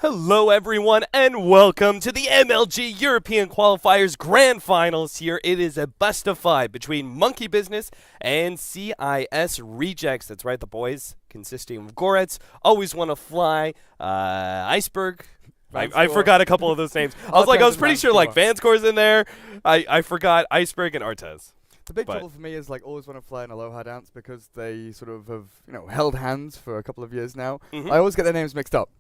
Hello everyone and welcome to the MLG European Qualifiers Grand Finals here. It is a best of 5 between Monkey Business and CIS Rejects. That's right, the boys consisting of Goretz, Always Wanna Fly, Iceberg. I forgot a couple of those names. I was pretty sure like Vanscore's in there. I forgot Iceberg and Artez. The big trouble for me is like Always Wanna Fly and Aloha Dance because they sort of have, held hands for a couple of years now. I always get their names mixed up.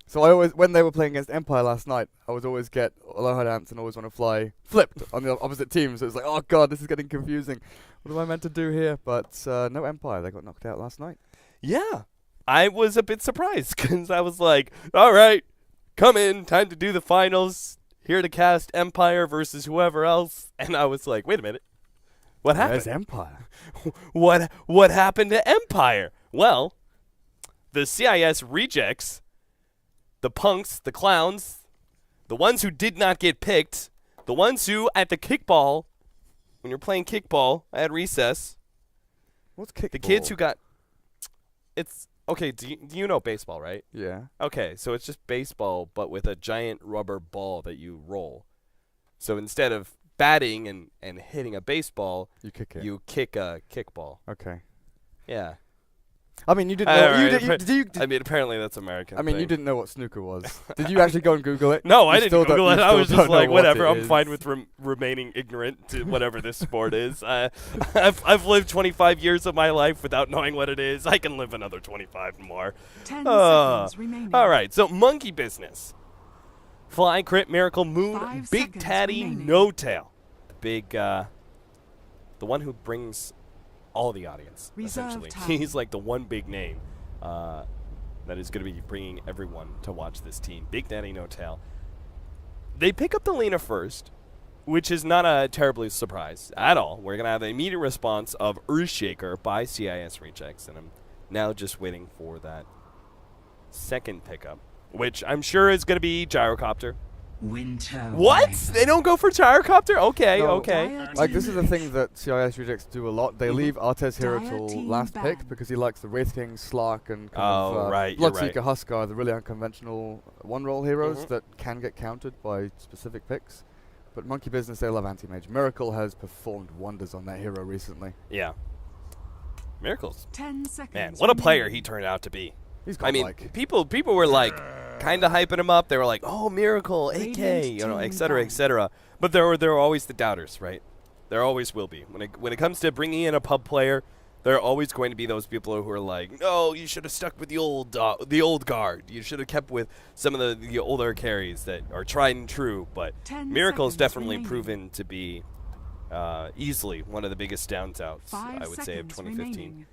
So I always, when they were playing against Empire last night, I would always get Aloha Dance and Always Wanna Fly flipped on the opposite team. So it's like, oh god, this is getting confusing. What am I meant to do here? But no Empire, they got knocked out last night. Yeah, I was a bit surprised because I was like, all right, come in, time to do the finals. Here to cast Empire versus whoever else. And I was like, wait a minute. What happened? Where's Empire? What happened to Empire? Well, the CIS Rejects, the punks, the clowns, the ones who did not get picked, the ones who at the kickball, when you're playing kickball at recess. What's kickball? The kids who got, it's, okay, do you know baseball, right? Yeah. Okay, so it's just baseball, but with a giant rubber ball that you roll. So instead of batting and hitting a baseball, you kick it. You kick a kickball. Okay. Yeah. I mean, you didn't know. I mean, apparently that's American. I mean, you didn't know what snooker was. Did you actually go and Google it? No, I didn't Google it. I was just like, whatever. I'm is. fine with remaining ignorant to whatever this sport is. I've lived 25 years of my life without knowing what it is. I can live another 25 more. 10 seconds remaining. All right, so Monkey Business. Fly, Crit, Miracle, Moon, Big Tatty, No Tail. The big, the one who brings all the audience, essentially. He's like the one big name that is going to be bringing everyone to watch this team. Big Daddy No Tail. They pick up the Lena first, which is not a terribly surprise at all. We're going to have the immediate response of Earthshaker by CIS Rejects, and I'm now just waiting for that second pickup, which I'm sure is going to be Gyrocopter. What? They don't go for Gyrocopter? Okay, no, okay. Like, this is the thing that CIS Rejects do a lot. They leave Artez Hero till last pick because he likes the Wraith King, Slark, and Bloodseeker, Huskar, the really unconventional one-roll heroes that can get countered by specific picks. But Monkey Business, they love Anti-Mage. Miracle has performed wonders on that hero recently. Yeah. Miracles. 10 seconds. Man, what a player he turned out to be. He's I mean, people were like kind of hyping him up. They were like, "Oh, Miracle, AK, et cetera, et cetera." But there were always the doubters, right? There always will be. When it comes to bringing in a pub player, there are always going to be those people who are like, "No, you should have stuck with the old guard. You should have kept with some of the older carries that are tried and true." But Miracle's definitely proven to be easily one of the biggest standouts, I would say, of 2015.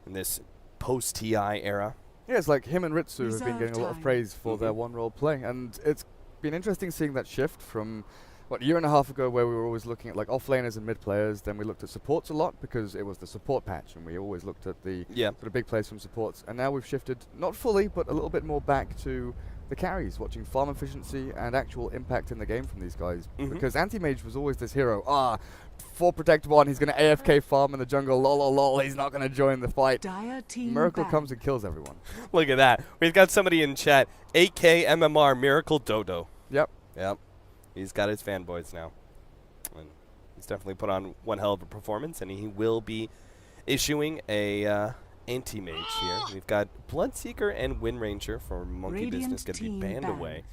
In this post-TI era. Yeah, it's like him and Ritsu have been getting a lot of praise for their one-role play, and it's been interesting seeing that shift from, a year and a half ago where we were always looking at like off-laners and mid-players, then we looked at supports a lot because it was the support patch, and we always looked at the sort of big plays from supports, and now we've shifted, not fully, but a little bit more back to the carries, watching farm efficiency and actual impact in the game from these guys, because Anti-Mage was always this hero, 4 protect 1, he's going to AFK farm in the jungle, lol, he's not going to join the fight. Miracle comes and kills everyone. Look at that. We've got somebody in chat, 8K MMR Miracle Dodo. Yep. He's got his fanboys now. And he's definitely put on one hell of a performance, and he will be issuing a Anti-Mage here. We've got Bloodseeker and Windranger for Monkey Business going to be banned away.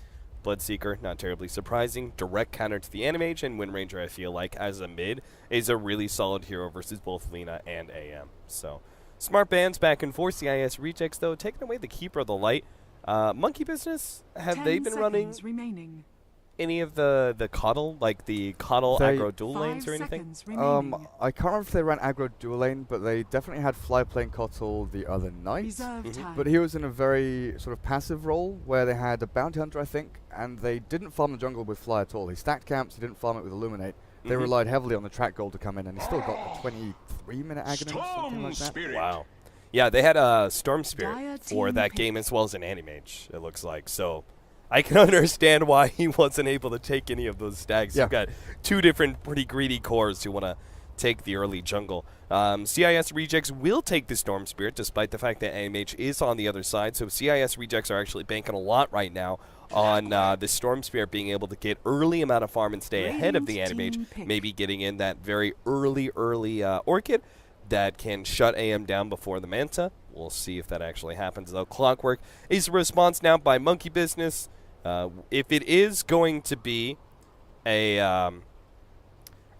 Bloodseeker, not terribly surprising. Direct counter to the Anti-Mage, and Windranger, I feel like, as a mid, is a really solid hero versus both Lena and AM. So, smart bans back and forth. CIS Rejects, though, taking away the Keeper of the Light. Monkey Business, have they been running any of the Coddle, like the Coddle aggro dual lanes or anything? I can't remember if they ran aggro dual lane, but they definitely had Fly playing Coddle the other night. But he was in a very sort of passive role where they had a Bounty Hunter, I think, and they didn't farm the jungle with Fly at all. He stacked camps, he didn't farm it with Illuminate. They relied heavily on the track gold to come in, and he still got a 23-minute Aghanim, something like that. Wow. Yeah, they had a Storm Spirit for that game as well as an Anti-Mage, it looks like. So I can understand why he wasn't able to take any of those stacks. You've got 2 different pretty greedy cores who want to take the early jungle. CIS Rejects will take the Storm Spirit, despite the fact that AMH is on the other side. So CIS Rejects are actually banking a lot right now on the Storm Spirit being able to get early amount of farm and stay ahead of the AMH, maybe getting in that very early Orchid that can shut AM down before the Manta. We'll see if that actually happens, though. Clockwork is a response now by Monkey Business. If it is going to be a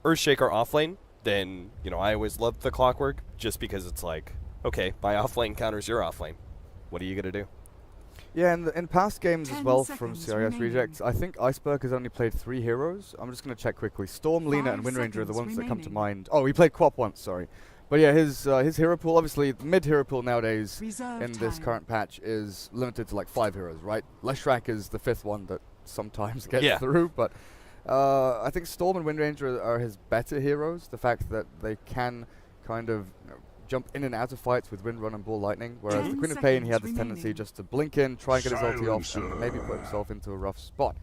Earthshaker offlane, then, you know, I always love the Clockwork just because it's like, okay, my offlane counters your offlane. What are you going to do? Yeah, and in past games as well from CIS remaining. Rejects, I think Iceberg has only played 3 heroes. I'm just going to check quickly. Storm, Lena, and 5 Windranger are the ones that come to remaining. mind. Oh, he played Quap once, sorry. But yeah, his hero pool, obviously, the mid-hero pool nowadays Reserve in this time. current patch is limited to like 5 heroes, right? Leshrac is the 5th one that sometimes gets Yeah. through, but I think Storm and Windranger are his better heroes. The fact that they can kind of jump in and out of fights with Windrun and Ball Lightning, whereas 10 the Queen of Pain, he had this seconds tendency remaining. just to blink in, try and get his ulti off, Silencer. and maybe put himself into a rough spot.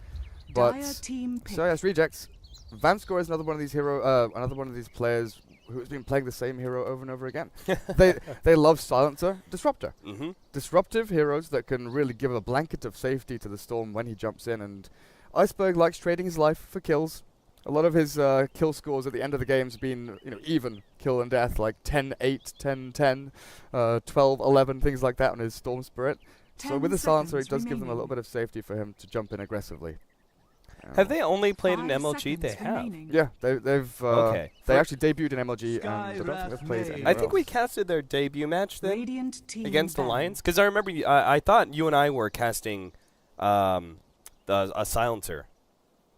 But Dire team pick. CIS Rejects, Vanscore is another one of these players who's been playing the same hero over and over again. they love Silencer, Disruptor. Mm-hmm. Disruptive heroes that can really give a blanket of safety to the Storm when he jumps in, and Iceberg likes trading his life for kills. A lot of his kill scores at the end of the game's been, you know, even kill and death, like 10-8, 10-10, 12-11, things like that on his Storm Spirit. So 10 with the Silencer, it seconds does give them a little remaining. bit of safety for him to jump in aggressively. Have they only played an 5 MLG? They seconds have. remaining. Yeah, they've Okay. they actually debuted in MLG, and I don't think they've played Sky anywhere I think we else. casted their debut match then Radiant team against the ban. Lions. Because I remember I thought you and I were casting a Silencer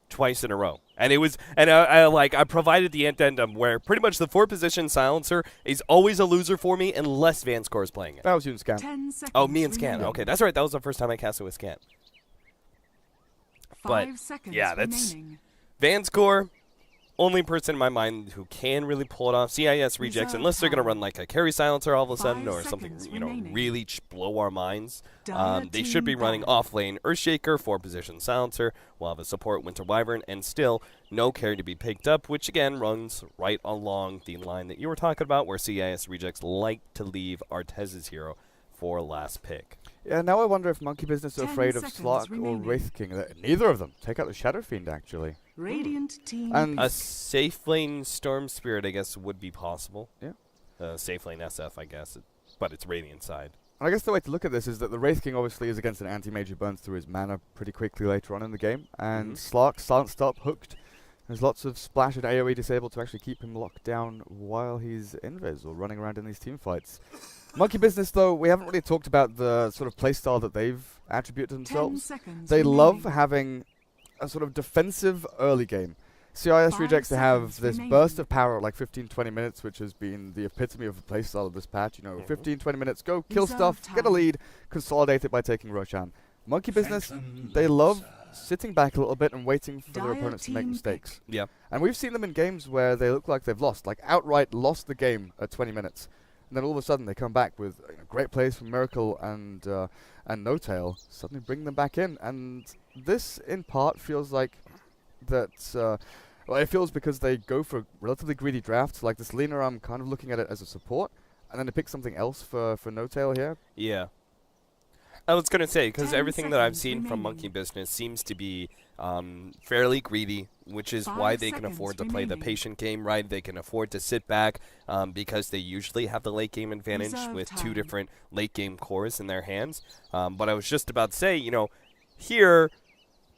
twice in a row. And it was, and I provided the addendum where pretty much the 4-position Silencer is always a loser for me unless Vanscore is playing it. That was you and Scan. 10 seconds Oh, me and Scan. remaining. Okay, that's right. That was the first time I casted with Scan. 5 but, seconds yeah, that's- remaining. Vanscore, only person in my mind who can really pull it off. CIS Rejects, Reserve unless they're going to time. run like a carry Silencer all of a sudden 5 or something, seconds you know, remaining. really blow our minds. Dire They should be team running ban. off lane Earthshaker, 4-position Silencer. We'll have a support Winter Wyvern, and still no carry to be picked up, which again runs right along the line that you were talking about, where CIS Rejects like to leave Artez's hero for last pick. Yeah, now I wonder if Monkey Business are 10 afraid of seconds Slark or remaining. Wraith King. Neither of them. Take out the Shadow Fiend, actually. Radiant team And- A safe lane Storm Spirit, I guess, would be possible. Yeah. Safe lane SF, I guess, but it's Radiant side. And I guess the way to look at this is that the Wraith King obviously is against an anti-mage who burns through his mana pretty quickly later on in the game. And Mhm. Slark, silenced up, hooked. There's lots of splash and AoE disabled to actually keep him locked down while he's invis or running around in these team fights. Monkey Business, though, we haven't really talked about the sort of playstyle that they've attributed to 10 themselves. seconds They love remaining. having a sort of defensive early game. CIS 5 Rejects to have seconds this remaining. burst of power at like 15-20 minutes, which has been the epitome of the playstyle of this patch. You know, Mhm. 15-20 minutes, go kill Reserve stuff, get a time. lead, consolidate it by taking Roshan. Monkey Business, they love sitting back a little bit and waiting for their Dire opponents to make team mistakes. Yeah. And we've seen them in games where they look like they've lost, like outright lost the game at 20 minutes. And then all of a sudden they come back with great plays from Miracle and No Tail, suddenly bring them back in. And this, in part, feels like that. Well, it feels because they go for relatively greedy drafts. Like this Lena, I'm kind of looking at it as a support, and then they pick something else for No Tail here. Yeah. I was going to say, because 10 everything that I've seconds seen from remaining. Monkey Business seems to be fairly greedy, which is 5 why they can seconds afford to play the remaining. patient game, right? They can afford to sit back because they usually have the late game advantage Reserve with two time. different late game cores in their hands. But I was just about to say, you know, here,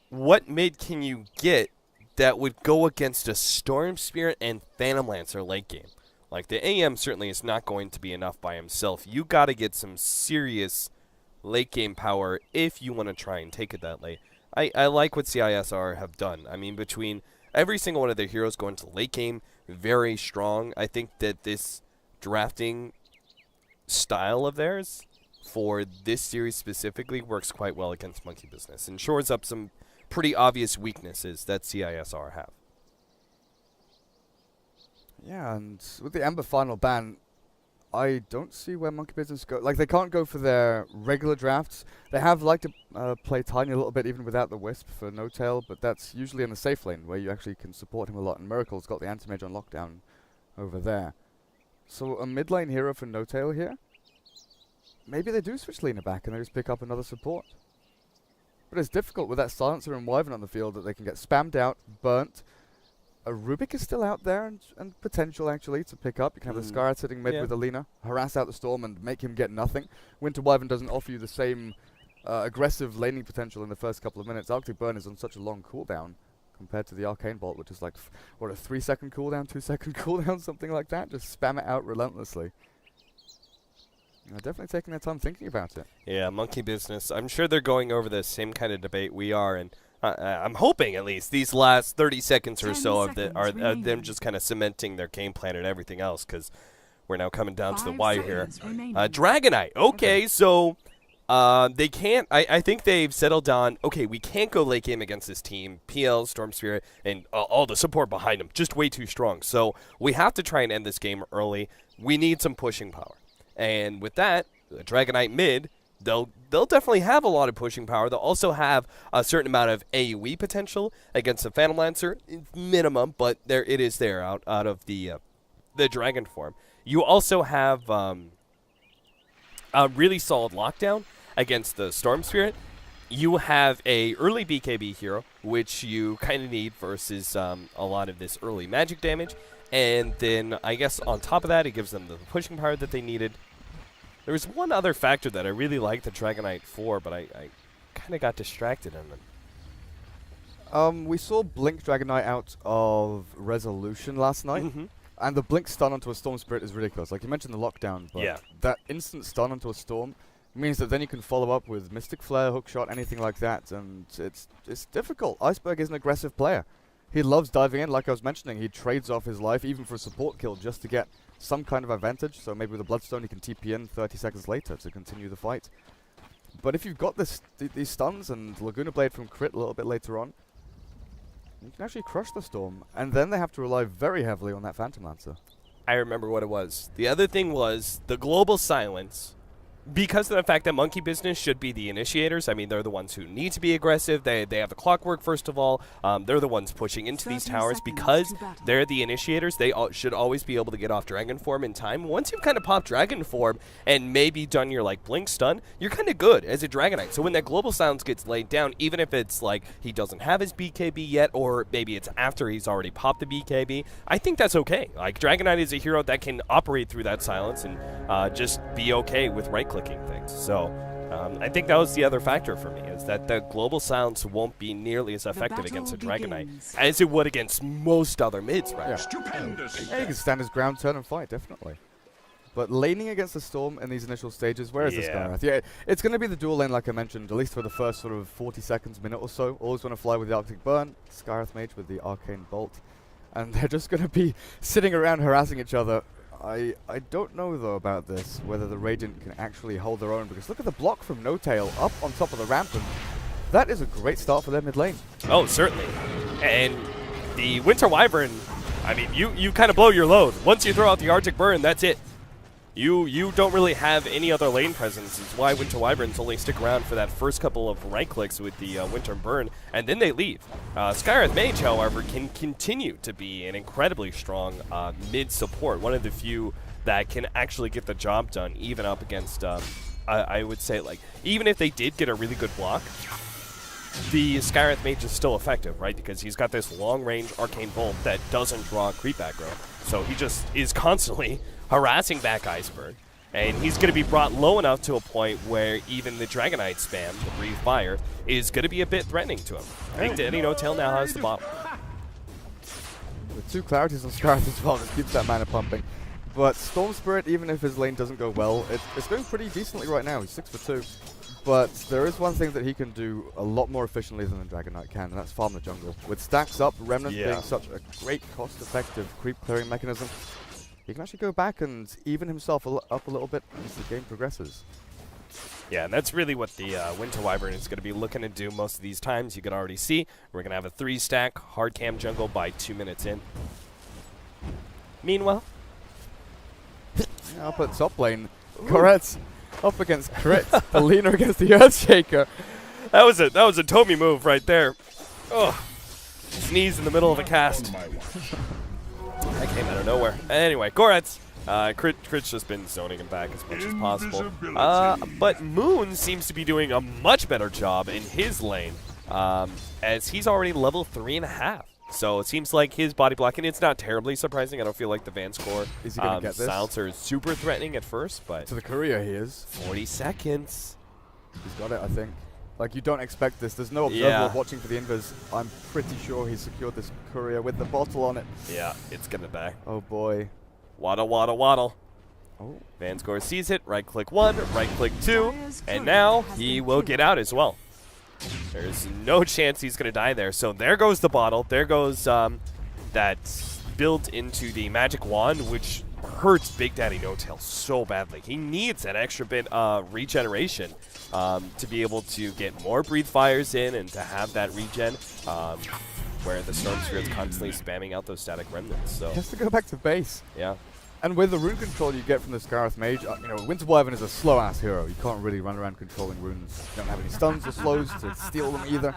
what mid can you get that would go against a Storm Spirit and Phantom Lancer late game? Like, the AM certainly is not going to be enough by himself. You got to get some serious late game power if you want to try and take it that late. I like what CISR have done. I mean, between every single one of their heroes going to late game, very strong. I think that this drafting style of theirs for this series specifically works quite well against Monkey Business and shores up some pretty obvious weaknesses that CISR have. Yeah, and with the Ember final ban, I don't see where Monkey Business go. Like, they can't go for their regular drafts. They have liked to play Tiny a little bit even without the Wisp for No Tail, but that's usually in the safe lane where you actually can support him a lot. And Miracle's got the anti-mage on lockdown over there. So a mid lane hero for No Tail here. Maybe they do switch Lina back and they just pick up another support. But it's difficult with that Silencer and Wyvern on the field that they can get spammed out, burnt. A Rubik is still out there and potential actually to pick up. You can have the Skyra sitting mid with Alina, harass out the Storm and make him get nothing. Winter Wyvern doesn't offer you the same aggressive laning potential in the first couple of minutes. Arctic Burn is on such a long cooldown compared to the Arcane Bolt, which is like, what, a 3-second cooldown, 2-second cooldown, something like that? Just spam it out relentlessly. They're definitely taking their time thinking about it. Yeah, monkey business. I'm sure they're going over the same kind of debate we are, and I'm hoping at least these last 30 seconds or so of them just kind of cementing their game plan and everything else, because we're now coming down to the wire here. Dragonite. Okay, so they can't. I think they've settled on, okay, we can't go late game against this team. PL, Storm Spirit, and all the support behind them, just way too strong. So we have to try and end this game early. We need some pushing power. And with that, the Dragonite mid, they'll definitely have a lot of pushing power. They'll also have a certain amount of AoE potential against the Phantom Lancer, minimum, but it is there out of the Dragon form. You also have a really solid lockdown against the Storm Spirit. You have a early BKB hero, which you kind of need versus a lot of this early magic damage. And then I guess on top of that, it gives them the pushing power that they needed. There was one other factor that I really liked the Dragonite for, but I kind of got distracted in it. We saw Blink Dragonite out of Resolution last night, and the Blink stun onto a Storm Spirit is ridiculous. Like you mentioned the lockdown, but that instant stun onto a Storm means that then you can follow up with Mystic Flare, Hookshot, anything like that, and it's difficult. Iceberg is an aggressive player. He loves diving in, like I was mentioning. He trades off his life, even for a support kill, just to get some kind of advantage. So maybe with a Bloodstone, he can TP in 30 seconds later to continue the fight. But if you've got these stuns and Laguna Blade from crit a little bit later on, you can actually crush the Storm. And then they have to rely very heavily on that Phantom Lancer. I remember what it was. The other thing was the global silence. Because of the fact that monkey business should be the initiators, I mean, they're the ones who need to be aggressive. They have the clockwork, first of all. They're the ones pushing into these towers. Because they're the initiators, they should always be able to get off Dragon Form in time. Once you've kind of popped Dragon Form and maybe done your, like, Blink stun, you're kind of good as a Dragonite. So when that global silence gets laid down, even if it's, like, he doesn't have his BKB yet, or maybe it's after he's already popped the BKB, I think that's okay. Like, Dragonite is a hero that can operate through that silence and just be okay with right-clicking things. So I think that was the other factor for me, is that the global silence won't be nearly as effective against a Dragonite as it would against most other mids, right? Yeah, he can stand his ground, turn and fight, definitely. But laning against the Storm in these initial stages, where is the Skyrath? Yeah, it's going to be the dual lane, like I mentioned, at least for the first sort of 40 seconds, minute or so. Always want to fly with the Arctic Burn, Skyrath Mage with the Arcane Bolt. And they're just going to be sitting around harassing each other. I don't know, though, about this, whether the Radiant can actually hold their own, because look at the block from No Tail up on top of the ramp, and that is a great start for their mid lane. Oh, certainly. And the Winter Wyvern, I mean, you kind of blow your load. Once you throw out the Arctic Burn, that's it. You don't really have any other lane presence. It's why Winter Wyverns only stick around for that first couple of right clicks with the Winter Burn, and then they leave. Skyrath Mage, however, can continue to be an incredibly strong mid support. One of the few that can actually get the job done, even up against, I would say, like, even if they did get a really good block, the Skyrath Mage is still effective, right? Because he's got this long-range Arcane Bolt that doesn't draw creep aggro. So he just is constantly harassing back Iceberg. And he's going to be brought low enough to a point where even the Dragonite spam, the Breathe Fire, is going to be a bit threatening to him. I think Daddy No Tail now has the bottom. With 2 clarities on Skyrath as well, just keeps that mana pumping. But Storm Spirit, even if his lane doesn't go well, it's going pretty decently right now. He's 6 for 2. But there is one thing that he can do a lot more efficiently than the Dragonite can, and that's farm the jungle. With stacks up, Remnant being such a great cost-effective creep clearing mechanism, he can actually go back and even himself up a little bit as the game progresses. Yeah, and that's really what the Winter Wyvern is going to be looking to do most of these times. You can already see we're going to have a 3-stack hard cam jungle by 2 minutes in. Meanwhile, up at top lane, Corret's up against Crit, Alina against the Earthshaker. That was a Toby move right there. Oh, sneeze in the middle of a cast. That came out of nowhere. Anyway, Goretz. Crit's just been zoning him back as much as possible. But Moon seems to be doing a much better job in his lane, as he's already level 3.5. So it seems like his body blocking, it's not terribly surprising. I don't feel like the Van score silencer is super threatening at first, but To the courier he is. 40 seconds. He's got it, I think. Like, you don't expect this. There's no observer watching for the invis. I'm pretty sure he's secured this courier with the bottle on it. Yeah, it's gonna die. Oh, boy. Waddle, waddle, waddle. Oh. Van score sees it. Right click 1, right click 2, and now he will get out as well. There's no chance he's going to die there. So there goes the bottle. There goes that built into the magic wand, which hurts Big Daddy No-Tail so badly. He needs that extra bit of regeneration to be able to get more breathe fires in and to have that regen where the Storm Spirit's constantly spamming out those static remnants. So He has to go back to base. yeah. And with the rune control you get from the Scarith Mage, you know, Winter Wyvern is a slow-ass hero. You can't really run around controlling runes. You don't have any stuns or slows to steal them either.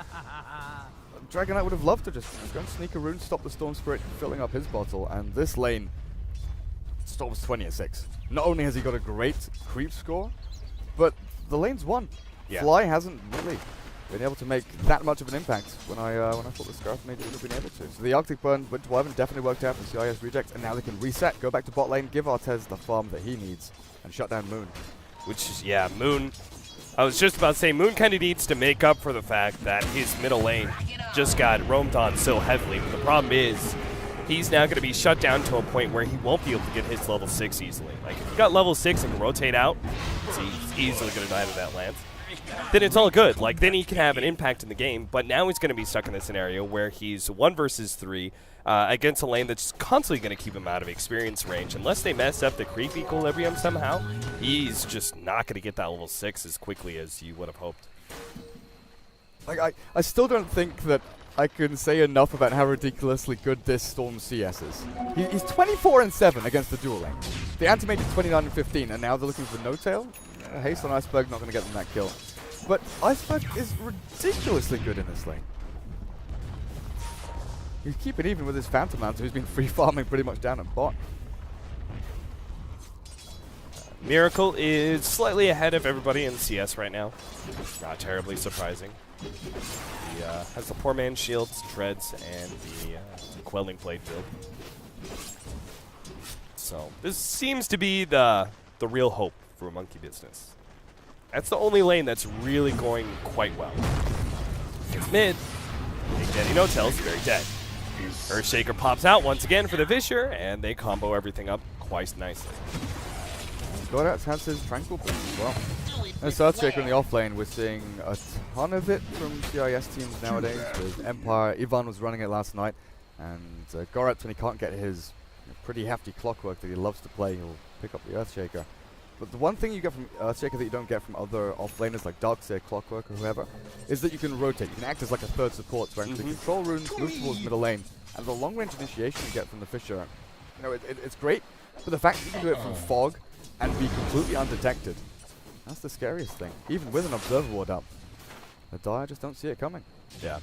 Dragon Knight would have loved to just go and sneak a rune, stop the Storm Spirit filling up his bottle, and this lane, Storm's 20 at 6. Not only has he got a great creep score, but the lane's won. Yeah. Fly hasn't really been able to make that much of an impact when I thought the Scarf Mage would have been able to. So the Arctic Burn, Winter Wyvern definitely worked out for CIS reject, and now they can reset, go back to bot lane, give Artez the farm that he needs, and shut down Moon. Which is, yeah, Moon. I was just about to say, Moon kind of needs to make up for the fact that his middle lane just got roamed on so heavily. But the problem is, he's now going to be shut down to a point where he won't be able to get his level 6 easily. Like, if he got level 6 and can rotate out, so he's easily going to die to that lance, then it's all good. Like, then he can have an impact in the game, but now he's going to be stuck in a scenario where he's 1 versus 3 against a lane that's constantly going to keep him out of experience range. Unless they mess up the creep equilibrium somehow, he's just not going to get that level 6 as quickly as you would have hoped. Like, I still don't think that I can say enough about how ridiculously good this Storm CS is. He's 24-7 against the dual lane. The anti-mage is 29-15, and now they're looking for No-Tail. Haste on Iceberg, not going to get them that kill. But Iceberg is ridiculously good in this lane. He's keeping even with his Phantom Lancer, who's been free farming pretty much down at bot. Miracle is slightly ahead of everybody in CS right now. Not terribly surprising. He has the Poor Man's Shields, Treads, and the Quelling Blade build. So this seems to be the real hope for Monkey Business. That's the only lane that's really going quite well. It's mid. Big Daddy No-Tail's very dead. Earthshaker pops out once again for the Visher, and they combo everything up quite nicely. Goretz has his Tranquil Boost as well. And Earthshaker in the off lane, we're seeing a ton of it from CIS teams nowadays. With Empire, Ivan was running it last night, and Goretz, when he can't get his pretty hefty clockwork that he loves to play, he'll pick up the Earthshaker. But the one thing you get from Earthshaker that you don't get from other offlaners like Darkseer, Clockwork, or whoever, is that you can rotate. You can act as like a third support to actually control runes, move towards middle lane, and the long-range initiation you get from the Fisher, you know, it's great, but the fact that you can do it from fog and be completely undetected, that's the scariest thing. Even with an Observer Ward up, the Dire just don't see it coming. Yeah.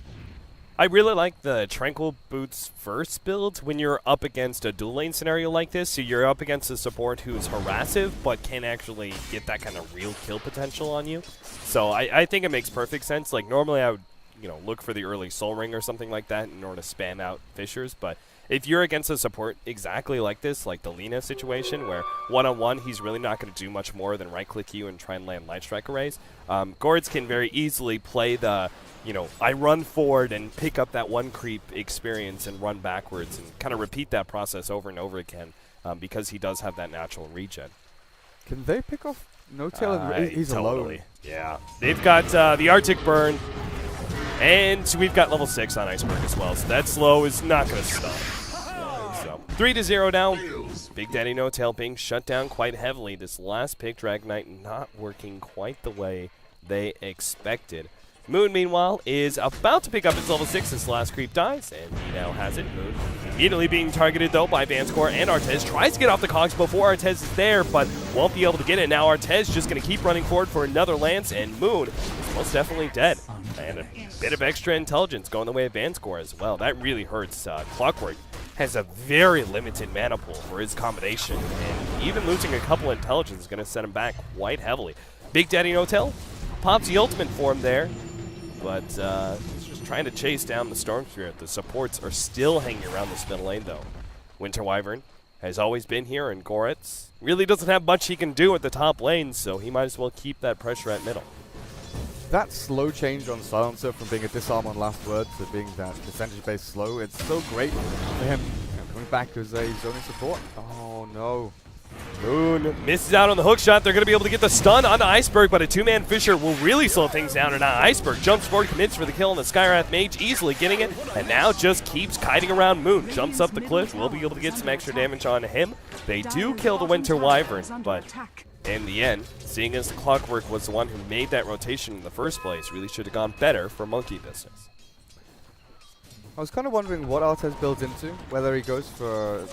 I really like the Tranquil Boots first build when you're up against a dual lane scenario like this. So you're up against a support who's harassive but can actually get that kind of real kill potential on you. So I think it makes perfect sense. Like normally I would, you know, look for the early Soul Ring or something like that in order to spam out Fishers. But if you're against a support exactly like this, like the Lina situation, where one-on-one he's really not going to do much more than right-click you and try and land Light Strike arrays, Goretz can very easily play the, you know, I run forward and pick up that one creep experience and run backwards and kind of repeat that process over and over again because he does have that natural regen. Can they pick off No-Tail? He's totally alone. Yeah. They've got the Arctic Burn, and we've got level 6 on Iceberg as well, so that slow is not going to stop. So 3-0 now. Big Daddy No-Tail being shut down quite heavily. This last pick, Dragon Knight, not working quite the way they expected. Moon, meanwhile, is about to pick up its level 6 as the last creep dies, and he now has it. Moon immediately being targeted, though, by Vanscore and Artez. Tries to get off the cogs before Artez is there, but won't be able to get it. Now Artez just going to keep running forward for another lance, and Moon is most definitely dead. And a bit of extra intelligence going the way of Vanscore as well. That really hurts Clockwork. has a very limited mana pool for his combination, and even losing a couple intelligence is going to set him back quite heavily. Big Daddy No-Tail pops the ultimate for him there, but he's just trying to chase down the Storm Spirit. The supports are still hanging around this middle lane, though. Winter Wyvern has always been here, and Goretz really doesn't have much he can do at the top lane, so he might as well keep that pressure at middle. That slow change on Silencer from being a disarm on last word to being that percentage-based slow, it's so great for him coming back as a zoning support. Oh no. Moon misses out on the hook shot. They're going to be able to get the stun onto Iceberg, but a two-man Fisher will really slow things down. And now Iceberg jumps forward, commits for the kill on the Skywrath Mage, easily getting it, and now just keeps kiting around Moon. Jumps up the cliff. We'll be able to get some extra damage on him. They do kill the Winter Wyvern, but in the end, seeing as the Clockwork was the one who made that rotation in the first place, really should have gone better for Monkey Business. I was kind of wondering what Artez builds into, whether he goes for a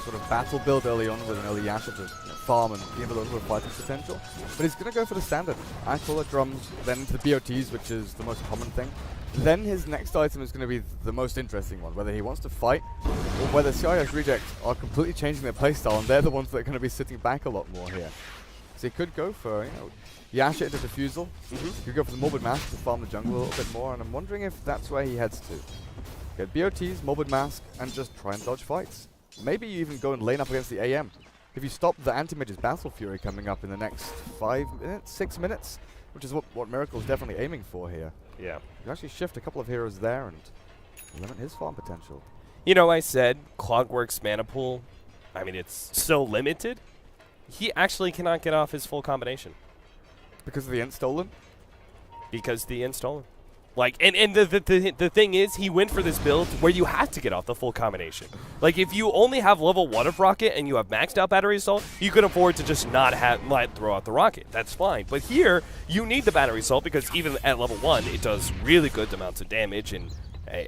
sort of battle build early on with an early Yasha to farm and give a little bit of fighting potential. But he's going to go for the standard. Aquila drums, then into the BOTs, which is the most common thing. Then his next item is going to be the most interesting one, whether he wants to fight or whether CIS Rejects are completely changing their playstyle and they're the ones that are going to be sitting back a lot more here. So he could go for, Yasha into Diffusal. He could go for the Morbid Mask to farm the jungle a little bit more, and I'm wondering if that's where he heads to. Get BOTs, Morbid Mask, and just try and dodge fights. Maybe you even go and lane up against the AM. If you stop the Anti-Mage's Battle Fury coming up in the next 5 minutes, 6 minutes, which is what Miracle's definitely aiming for here. Yeah. You actually shift a couple of heroes there and limit his farm potential. You know, I said Clockwork's mana pool, I mean, it's so limited. He actually cannot get off his full combination. Because of the int stolen? Because the int stolen. Like, and the thing is, he went for this build where you have to get off the full combination. Like, if you only have level 1 of Rocket and you have maxed out Battery Assault, you can afford to just not throw out the Rocket. That's fine. But here, you need the Battery Assault because even at level 1, it does really good amounts of damage, and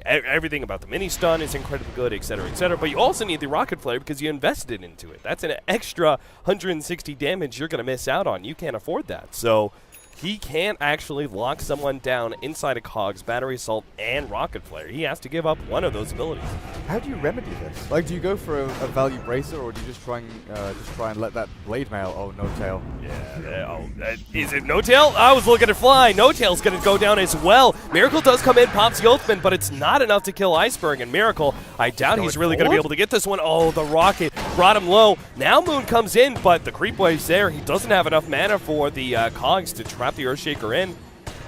everything about the mini stun is incredibly good, etc., etc. But you also need the Rocket Flare because you invested into it. That's an extra 160 damage you're going to miss out on. You can't afford that. So he can't actually lock someone down inside of Cog's Battery Assault and Rocket Flare. He has to give up one of those abilities. How do you remedy this? Like, do you go for a value bracer, or do you just try and let that blade mail? Oh, no tail. Yeah. Is it No Tail? I was looking at Fly. No Tail's going to go down as well. Miracle does come in, pops the ultimate, but it's not enough to kill Iceberg. And Miracle, I doubt he's really going to be able to get this one. Oh, the Rocket brought him low. Now Moon comes in, but the creep wave's there. He doesn't have enough mana for the Cogs to trap the Earthshaker in.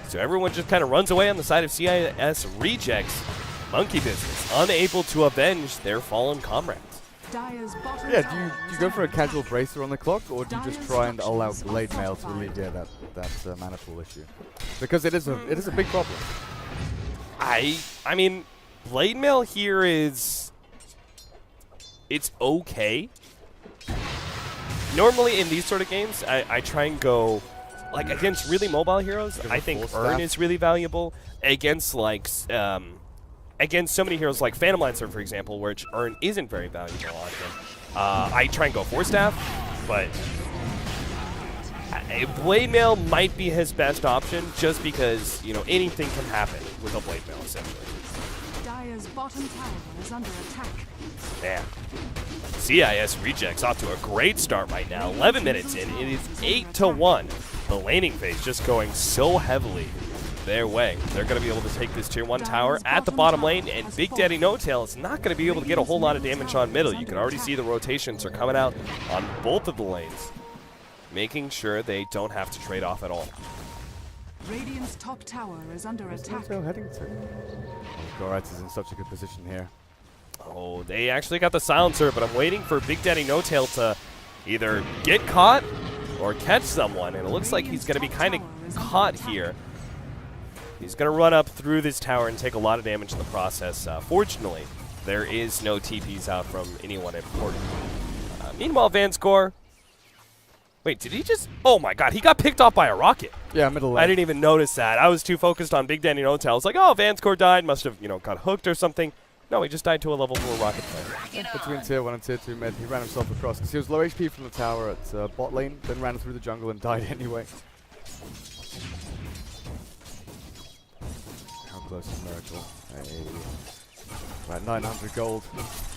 So everyone just kind of runs away on the side of CIS Rejects. Monkey Business, unable to avenge their fallen comrades. Yeah, do you go for a casual bracer on the clock, or do you just try and allow blade mail to alleviate that mana pool issue? Because it is a big problem. I mean, blade mail here is, it's okay. Normally in these sort of games, I try and go, like, against really mobile heroes, I think Earn is really valuable. Against, like, against so many heroes like Phantom Lancer, for example, which Earn isn't very valuable on him, I try and go Force Staff, but Blade Mail might be his best option just because, anything can happen with a Blade Mail, essentially. Dire's bottom tower is under attack. Man. CIS Rejects off to a great start right now. 11 minutes in. It is 8-1. The laning phase just going so heavily their way. They're going to be able to take this tier 1 tower at the bottom lane, and Big Daddy No-Tail is not going to be able to get a whole lot of damage on middle. You can already see the rotations are coming out on both of the lanes, making sure they don't have to trade off at all. Radiant's top tower is under attack. Heading to? Goretz is in such a good position here. Oh, they actually got the silencer, but I'm waiting for Big Daddy No-Tail to either get caught or catch someone, and it looks like he's going to be kind of caught here. He's going to run up through this tower and take a lot of damage in the process. Fortunately, there is no TPs out from anyone important. Meanwhile, Vanscore. Wait, did he just... Oh my god, he got picked off by a rocket. Yeah, middle lane. I didn't even notice that. I was too focused on Big Daddy No-Tail. I was like, oh, Vanscore died. Must have, got hooked or something. No, he just died to a level 4 rocket player. Between tier 1 and tier 2 mid, he ran himself across because he was low HP from the tower at bot lane, then ran through the jungle and died anyway. How close is Miracle? Hey. About 900 gold.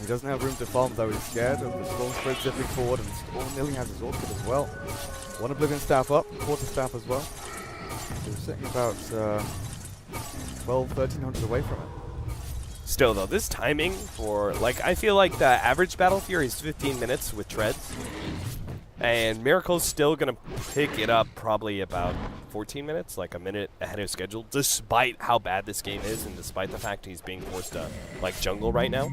He doesn't have room to farm though, he's scared of the Storm Spirit zipping forward, and Storm nearly has his Orchid as well. One Oblivion staff up, quarter staff as well. So we're sitting about 1300 away from it. Still though, this timing for, like, I feel like the average Battle Fury is 15 minutes with treads. And Miracle's still going to pick it up probably about 14 minutes, like a minute ahead of schedule, despite how bad this game is and despite the fact he's being forced to, like, jungle right now.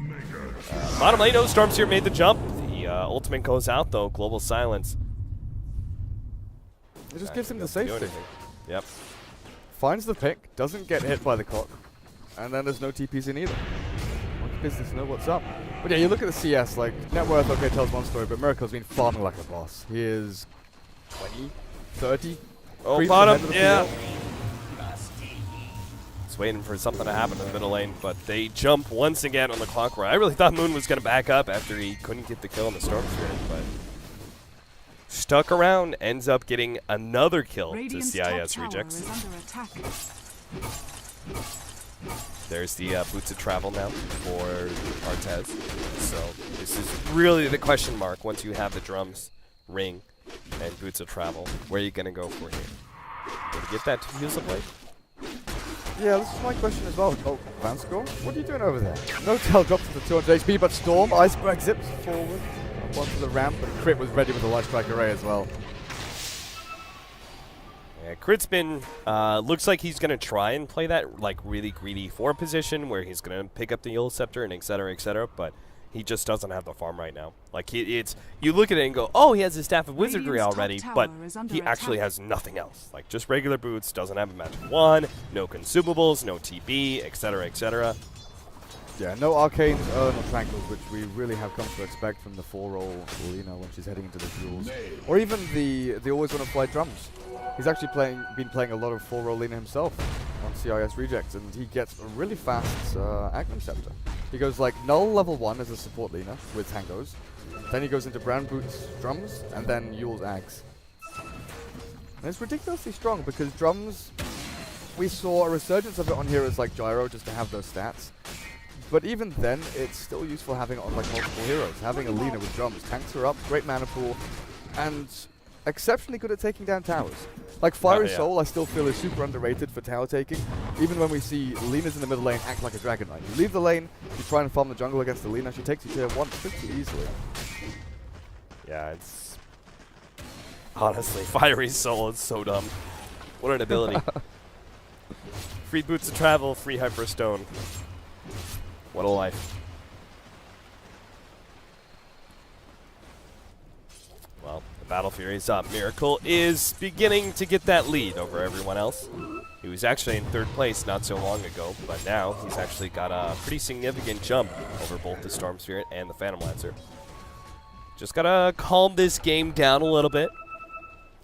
Bottom lane, no, Stormseer made the jump. The ultimate goes out, though. Global Silence. It just gives him the safety. Yep. Finds the pick, doesn't get hit by the cock, and then there's no TPs in either. Monkey Business know what's up. But yeah, you look at the CS, like, net worth, okay, tells one story, but Miracle's been farming like a boss. He is 20, 30. Oh, bottom, yeah. Just waiting for something to happen in the middle lane, but they jump once again on the clock where I really thought Moon was going to back up after he couldn't get the kill on the Storm Spirit, but stuck around, ends up getting another kill to CIS Rejects. There's the Boots of Travel now for Artez. So this is really the question mark once you have the drums ring and Boots of Travel. Where are you going to go for here? Going to get that to use the blade? Yeah, this is my question as well. Oh, Vanscore, what are you doing over there? No tail drops to the 200 HP, but Storm, Iceberg zips forward. Up onto the ramp, but Crit was ready with the Light Strike Array as well. Yeah, Crit's been, looks like he's going to try and play that, like, really greedy 4 position where he's going to pick up the Yule Scepter and et cetera, but he just doesn't have the farm right now. Like, it's, you look at it and go, oh, he has his Staff of Wizardry already, but he actually has nothing else. Like, just regular boots, doesn't have a magic wand, no consumables, no TP, et cetera. Yeah, no arcanes, no tranquils, which we really have come to expect from the 4-roll Lina when she's heading into the duels. Or even the always want to fly drums. He's actually been playing a lot of 4-roll Lina himself on CIS Rejects, and he gets a really fast Agnum Scepter. He goes like Null level 1 as a support Lina with Tangos, then he goes into Brown Boots drums, and then Yule's Ags. And it's ridiculously strong because drums, we saw a resurgence of it on heroes like Gyro just to have those stats. But even then, it's still useful having it on like multiple heroes. Having a Lina with drums tanks her up, great mana pool, and exceptionally good at taking down towers. Like Fiery Soul, I still feel is super underrated for tower taking. Even when we see Linas in the middle lane act like a Dragon Knight. You leave the lane, you try and farm the jungle against the Lina, she takes you tier 1 pretty easily. Yeah, it's honestly, Fiery Soul is so dumb. What an ability. Free Boots of Travel, free Hyper Stone. What a life. Well, the Battle Fury's up. Miracle is beginning to get that lead over everyone else. He was actually in 3rd place not so long ago, but now he's actually got a pretty significant jump over both the Storm Spirit and the Phantom Lancer. Just gotta calm this game down a little bit.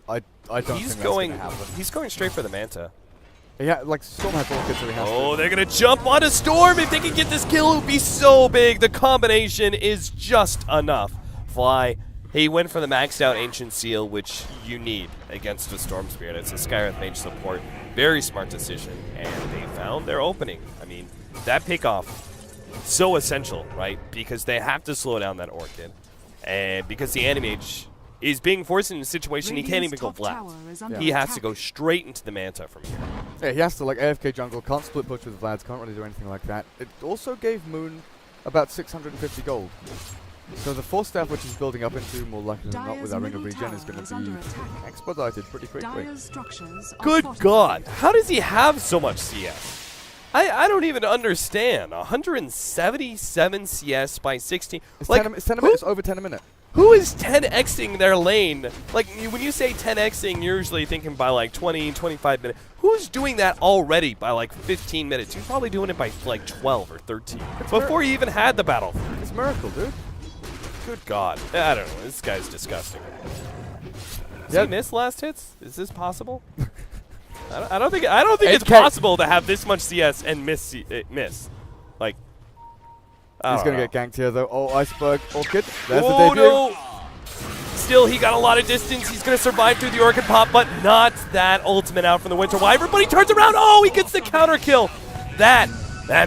I don't think that's gonna happen. He's going straight for the Manta. Yeah, like Storm has Orchid, so he has to. They're gonna jump on a Storm. If they can get this kill, it would be so big. The combination is just enough. Fly. He went for the maxed out Ancient Seal, which you need against a Storm Spirit. It's a Skywrath Mage support. Very smart decision, and they found their opening. I mean, that pickoff, so essential, right? Because they have to slow down that Orchid. And because the Animage is being forced into a situation he can't even go left. He has to go straight into the Manta from here. Yeah, he has to, like, AFK jungle, can't split push with Vlads, can't really do anything like that. It also gave Moon about 650 gold. So the 4th staff, which he's building up into, more likely than not with that Ring of Regen, is going to be expedited pretty quickly. Good God! How does he have so much CS? I don't even understand. 177 CS by 16. It's, like, 10 a minute, it's over 10 a minute. Who is 10xing their lane? Like, when you say 10xing, you're usually thinking by like 20, 25 minutes. Who's doing that already by like 15 minutes? You're probably doing it by like 12 or 13. Before you even had the battle. It's Miracle, dude. Good God. I don't know. This guy's disgusting. Did he miss last hits? Is this possible? I don't think it's possible to have this much CS and miss. Like, he's going to get ganked here, though. Oh, Iceberg, Orchid. There's the debut. No! Still, he got a lot of distance. He's going to survive through the Orchid pop, but not that ultimate out from the Winter Wyvern. But he turns around. Oh, he gets the counter kill. That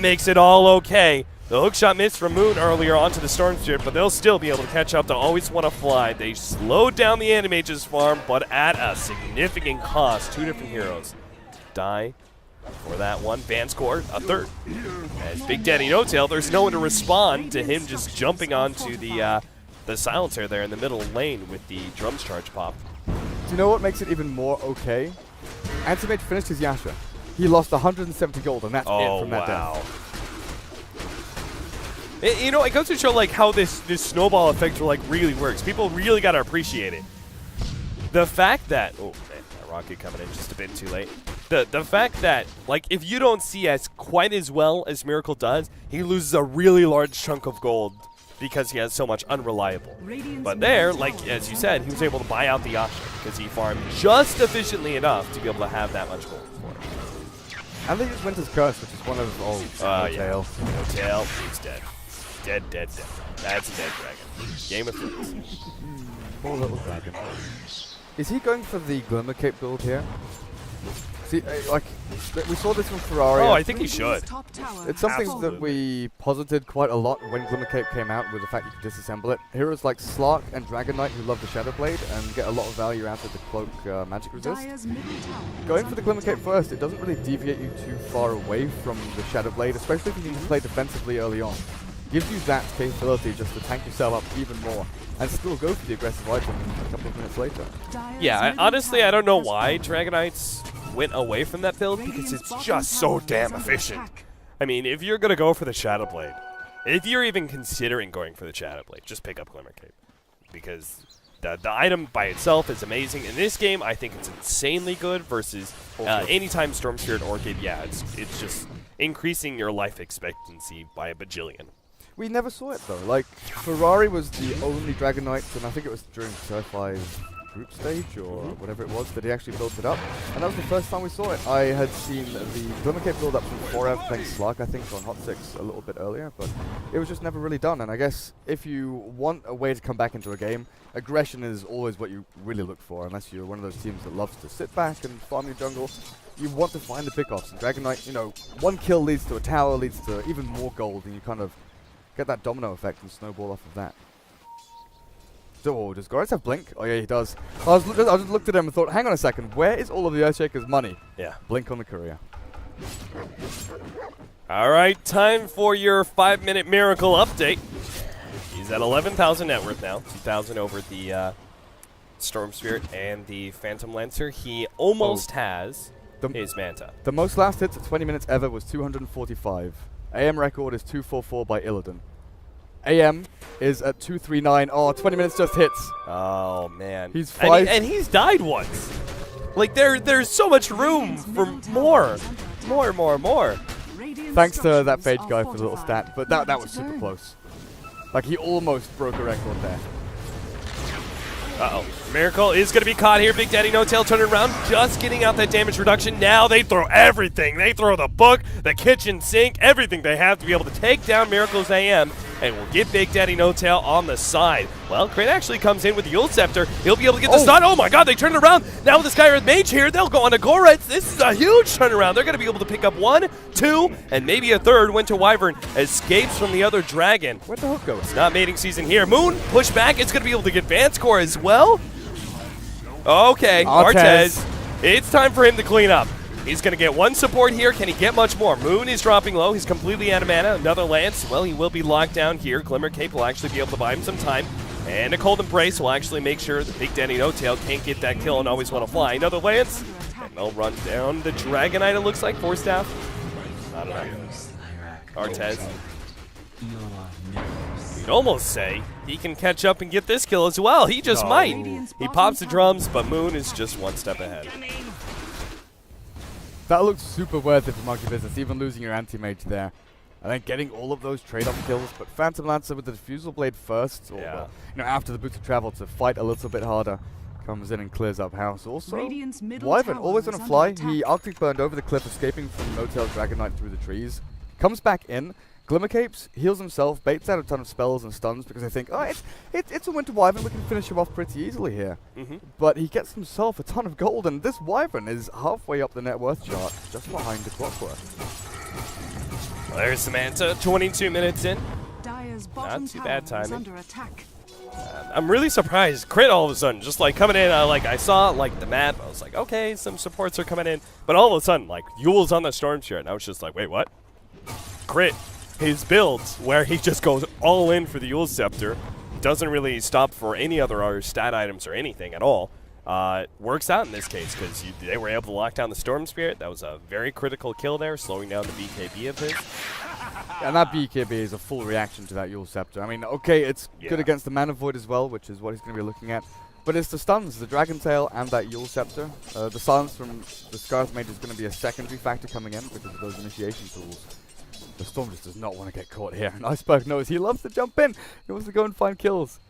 makes it all okay. The hook shot missed from Moon earlier onto the Storm Spirit, but they'll still be able to catch up to Always Wanna Fly. They slowed down the Animage's farm, but at a significant cost. 2 different heroes die for that one. Van scored a third. As Big Daddy No Tail, there's no one to respond to him just jumping onto the silencer there in the middle lane with the drums charge pop. Do you know what makes it even more okay? Antimage finished his Yasha. He lost 170 gold, and that's it from that death. You know, it goes to show like how this snowball effect like really works. People really got to appreciate it. The fact that man, that rocket coming in just a bit too late. The fact that like if you don't see as quite as well as Miracle does, he loses a really large chunk of gold because he has so much unreliable. But there, like as you said, he was able to buy out the Yasha because he farmed just efficiently enough to be able to have that much gold for it. And they used Winter's Curse, which is one of No Tail. No Tail, he's dead. Dead. That's a dead dragon. Game of Thrones. Poor little dragon. Is he going for the Glimmer Cape build here? See, like, we saw this from Ferrari. Oh, I think he should. It's something that we posited quite a lot when Glimmer Cape came out, with the fact you could disassemble it. Heroes like Slark and Dragon Knight who love the Shadow Blade and get a lot of value out of the Cloak magic resist. Going for the Glimmer Cape first, it doesn't really deviate you too far away from the Shadow Blade, especially if you need to play defensively early on. Gives you that capability just to tank yourself up even more and still go for the aggressive item a couple of minutes later. Yeah, honestly, I don't know why Dragon Knights went away from that build because it's just so damn efficient. I mean, if you're going to go for the Shadow Blade, if you're even considering going for the Shadow Blade, just pick up Glimmer Cape. Because the item by itself is amazing. In this game, I think it's insanely good versus anytime Storm Spirit Orchid, yeah, it's just increasing your life expectancy by a bajillion. We never saw it though. Like, Ferrari was the only Dragon Knight, and I think it was during Certified's group stage or whatever it was that he actually built it up. And that was the first time we saw it. I had seen the Glimmer Cape build up from 4F playing Slark, I think, on Hot 6 a little bit earlier, but it was just never really done. And I guess if you want a way to come back into a game, aggression is always what you really look for, unless you're one of those teams that loves to sit back and farm your jungle. You want to find the pickoffs. And Dragon Knight, you know, one kill leads to a tower, leads to even more gold, and you kind of get that domino effect and snowball off of that. So, does Goretz have Blink? Oh yeah, he does. I just looked at him and thought, hang on a second, where is all of the Earthshaker's money? Yeah. Blink on the courier. All right, time for your 5-minute Miracle update. He's at 11,000 net worth now, 2,000 over the Storm Spirit and the Phantom Lancer. He almost has his Manta. The most last hits at 20 minutes ever was 245. AM record is 244 by Illidan. AM is at 239. Oh, 20 minutes just hits. Oh, man. He's 5. And he's died once. Like, there's so much room for more. More. Thanks to that Phage guy for the little stat, but that was super close. Like, he almost broke a record there. Uh-oh. Miracle is going to be caught here. Big Daddy No Tail turning around, just getting out that damage reduction. Now they throw everything. They throw the book, the kitchen sink, everything they have to be able to take down Miracle's AM, and will get Big Daddy No Tail on the side. Well, Crane actually comes in with the Yule Scepter. He'll be able to get the stun. Oh my god, they turn it around. Now with the Sky Earth Mage here, they'll go on to Goretz. This is a huge turnaround. They're going to be able to pick up 1, 2, and maybe a third. Winter Wyvern escapes from the other dragon. Where'd the hook go? It's not mating season here. Moon, push back. It's going to be able to get Vance Core as well. Okay, Artez. It's time for him to clean up. He's going to get 1 support here. Can he get much more? Moon is dropping low. He's completely out of mana. Another Lance. Well, he will be locked down here. Glimmer Cape will actually be able to buy him some time. And a Cold Embrace will actually make sure that Big Daddy No Tail can't get that kill and Always Want to Fly. Another Lance. And they'll run down the Dragon Knight, it looks like. 4 staff. I don't know. Artez. You'd almost say he can catch up and get this kill as well. He just might. He pops the drums, but Moon is just 1 step ahead. That looks super worth it for Monkey Business, even losing your anti-mage there. And then getting all of those trade-off kills, but Phantom Lancer with the Diffusal Blade first, or well, after the Boots of Travel to fight a little bit harder, comes in and clears up house. Also, Wyvern, always on a fly. He Arctic burned over the cliff, escaping from No Tail Dragon Knight through the trees. Comes back in. Glimmer Capes, heals himself, baits out a ton of spells and stuns because they think, oh, it's a Winter Wyvern, we can finish him off pretty easily here. But he gets himself a ton of gold, and this Wyvern is halfway up the net worth chart, just behind the Clockwork. There's Samantha, 22 minutes in. Dire's bottom Not too tower bad is timing. under attack. I'm really surprised. Crit all of a sudden, just like coming in, I saw like the map. I was like, okay, some supports are coming in. But all of a sudden, like, Yule's on the Storm Spirit. And I was just like, wait, what? Crit, his builds, where he just goes all in for the Yule Scepter, doesn't really stop for any other stat items or anything at all. Works out in this case because they were able to lock down the Storm Spirit. That was a very critical kill there, slowing down the BKB of his. And that BKB is a full reaction to that Yule Scepter. I mean, okay, it's good against the Mana Void as well, which is what he's going to be looking at. But it's the stuns, the Dragon Tail and that Yule Scepter. The silence from the Scarlet Mage is going to be a secondary factor coming in because of those initiation tools. The Storm just does not want to get caught here. And Iceberg knows he loves to jump in. He wants to go and find kills.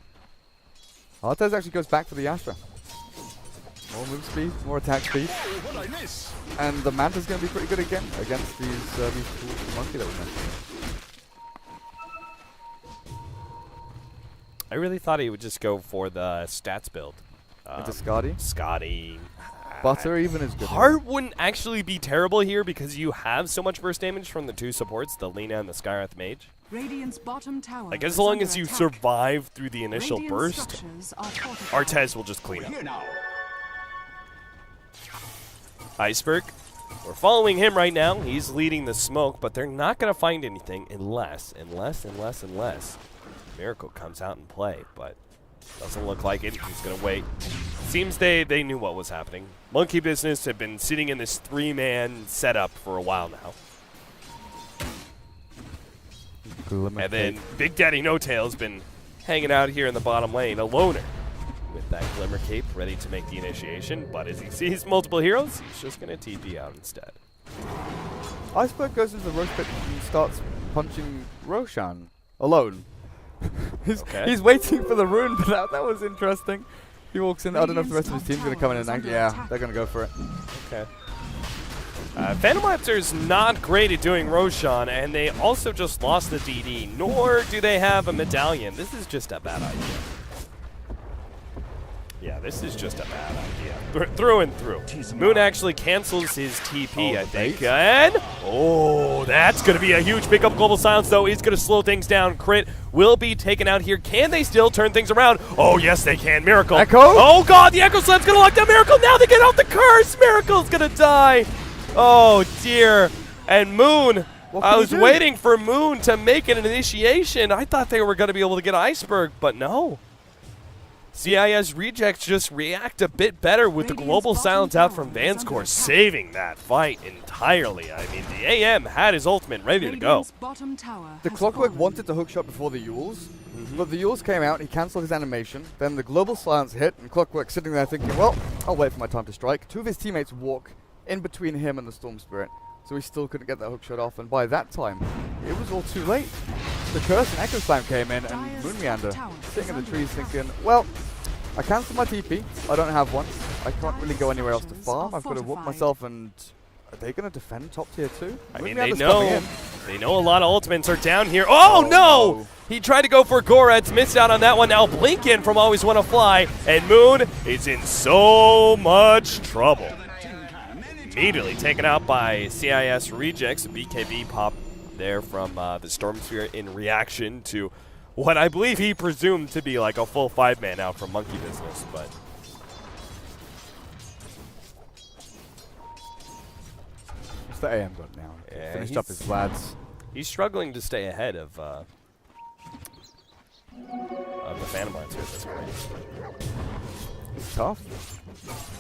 Artez actually goes back for the Astra. More move speed, more attack speed. And the Manta's going to be pretty good again against these tools from Monkey that we mentioned. I really thought he would just go for the stats build. Into Scotty. Scotty. Butter even is good. Heart wouldn't actually be terrible here because you have so much burst damage from the two supports, the Lina and the Skywrath Mage. Radiant's bottom tower Like, as is long under as you attack. survive through the initial Radiant burst, structures are fortified. Artez will just clean up. Iceberg, we're following him right now. He's leading the smoke, but they're not going to find anything unless Miracle comes out and play, but doesn't look like it. He's going to wait. Seems they knew what was happening. Monkey Business have been sitting in this 3-man setup for a while now. And then Big Daddy No Tail's been hanging out here in the bottom lane, a loner, with that Glimmer Cape ready to make the initiation. But as he sees multiple heroes, he's just going to TP out instead. Iceberg goes into the Roche pit and starts punching Roshan alone. He's waiting for the rune, but that was interesting. He walks in. I don't know if the rest of his team's going to come in and yeah, they're going to go for it. Okay. Phantom Raptor's not great at doing Roshan, and they also just lost the DD, nor do they have a medallion. This is just a bad idea. Yeah, this is just a bad idea. Through and through. Moon actually cancels his TP, I think. And, that's going to be a huge pickup. Global Silence, though, is going to slow things down. Crit will be taken out here. Can they still turn things around? Oh, yes, they can. Miracle. Echo? Oh, God, the Echo Slam's going to lock down Miracle. Now they get out the curse. Miracle's going to die. Oh, dear. And Moon, I was waiting for Moon to make an initiation. I thought they were going to be able to get Iceberg, but no. CIS rejects just react a bit better with the global silence out from Vanscore, saving that fight entirely. I mean, the AM had his ultimate ready to go. The Clockwork wanted the hookshot before the Yules, but the Yules came out, he cancelled his animation, then the global silence hit, and Clockwork sitting there thinking, well, I'll wait for my time to strike. Two of his teammates walk in between him and the Storm Spirit, so he still couldn't get that hookshot off, and by that time, it was all too late. The Curse and Echo Slam came in, and Moon Meander sitting in the trees thinking, well, I cancelled my TP, I don't have one, I can't really go anywhere else to farm, I've got to walk myself, and are they going to defend top tier 2? I mean, they know a lot of ultimates are down here. Oh, no! He tried to go for Goretz, missed out on that one. Now Blinken from Always Wanna Fly, and Moon is in so much trouble. Immediately taken out by CIS rejects. A BKB pop there from the Storm Sphere in reaction to what I believe he presumed to be like a full 5-man out from Monkey Business, but what's the AM got now? Yeah, finished up his lads. He's struggling to stay ahead of the Phantom Lancer at this point. It's tough.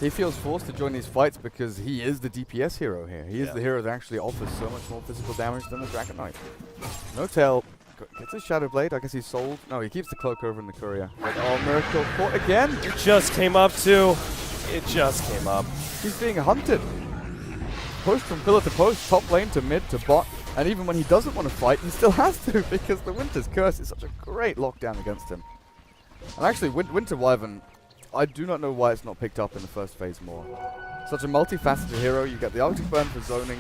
He feels forced to join these fights because he is the DPS hero here. He is the hero that actually offers so much more physical damage than the Dragon Knight. No Tail gets his Shadow Blade. I guess he's sold. No, he keeps the Cloak over in the Courier. But, oh, Miracle caught again. It just came up too. It just came up. He's being hunted. Pushed from pillar to post, top lane to mid to bot. And even when he doesn't want to fight, he still has to because the Winter's Curse is such a great lockdown against him. And actually, Winter Wyvern, I do not know why it's not picked up in the first phase more. Such a multifaceted hero. You get the Arctic Burn for zoning.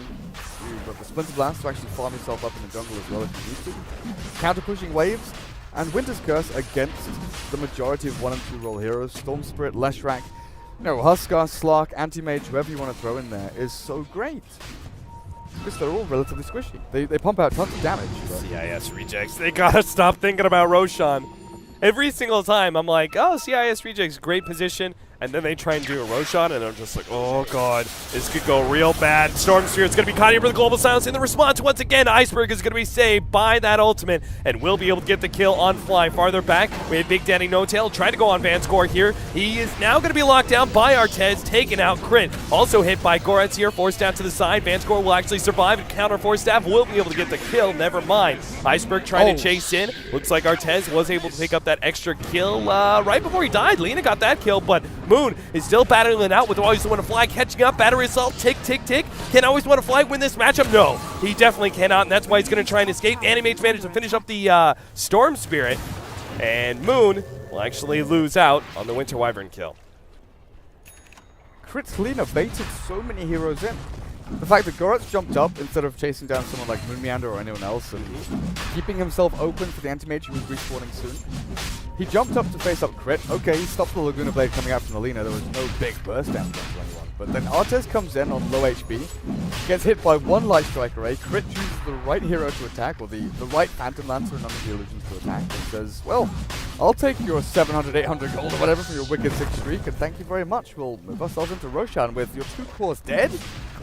You've got the Splinter Blast to actually farm yourself up in the jungle as well if you need to. Counter-pushing waves. And Winter's Curse against the majority of 1 and 2 role heroes. Storm Spirit, Leshrac, Huskar, Slark, Anti-Mage, whoever you want to throw in there is so great. focus, they're all relatively squishy. They pump out tons of damage. CIS rejects. They gotta stop thinking about Roshan. Every single time I'm like, oh, CIS rejects, great position. And then they try and do a Roshan, and I'm just like, oh god, this could go real bad. Storm Spirit's gonna be caught here for the global silence. In the response, once again, Iceberg is gonna be saved by that ultimate, and will be able to get the kill on Fly. Farther back, we have Big Daddy No Tail trying to go on Vanscore here. He is now gonna be locked down by Artez, taken out. Crit also hit by Goretz here, forced out to the side. Vanscore will actually survive, and counter force staff will be able to get the kill. Never mind. Iceberg trying to chase in. Looks like Artez was able to pick up that extra kill right before he died. Lena got that kill, but Moon is still battling out with Always Want to Fly, catching up. Battery Assault, tick, tick, tick. Can Always Want to Fly win this matchup? No, he definitely cannot, and that's why he's going to try and escape. Animates managed to finish up the Storm Spirit, and Moon will actually lose out on the Winter Wyvern kill. Crit's Lena baited so many heroes in. The fact that Goretz jumped up instead of chasing down someone like Moon Meander or anyone else and keeping himself open for the anti-mage who was respawning soon. He jumped up to face up Crit. Okay, he stopped the Laguna Blade coming out from the Lena. There was no big burst damage onto anyone. But then Artez comes in on low HP, gets hit by one Light Strike Array. Crit chooses the right hero to attack, or the right Phantom Lancer and none of the illusions to attack, and says, well, I'll take your 700, 800 gold or whatever from your Wicked 6 streak, and thank you very much. We'll move ourselves into Roshan with your 2 cores dead.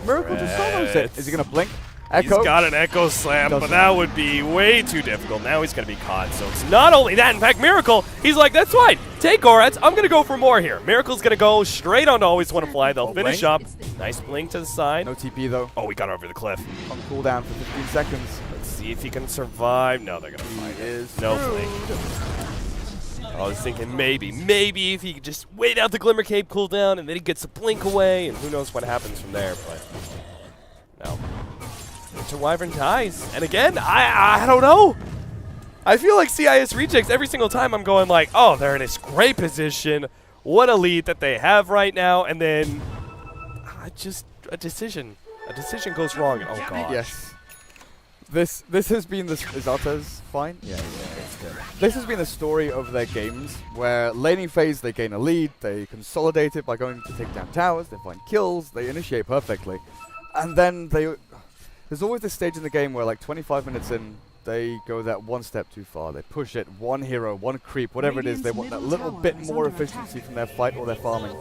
Miracle just solos it. Is he going to blink? Echo. He's got an Echo Slam, but that would be way too difficult. Now he's going to be caught. So it's not only that. In fact, Miracle, he's like, that's fine. Take Goretz. I'm going to go for more here. Miracle's going to go straight on to Always Want to Fly. They'll finish up. Nice blink to the side. No TP, though. Oh, we got over the cliff. On cooldown for 15 seconds. Let's see if he can survive. No, they're going to find it. No blink. I was thinking maybe if he could just wait out the Glimmer Cape cooldown, and then he gets a blink away, and who knows what happens from there. But no. Winter Wyvern dies. And again, I don't know. I feel like CIS rejects every single time. I'm going like, oh, they're in this great position. What a lead that they have right now. And then just a decision. A decision goes wrong. And, oh, gosh. Yes. This has been the... Is Artez fine? Yeah, it's good. This has been the story of their games, where laning phase, they gain a lead, they consolidate it by going to take down towers, they find kills, they initiate perfectly. And then they... There's always this stage in the game where, like, 25 minutes in, they go that one step too far. They push it, one hero, one creep, whatever it is. They want that little bit more efficiency from their fight or their farming.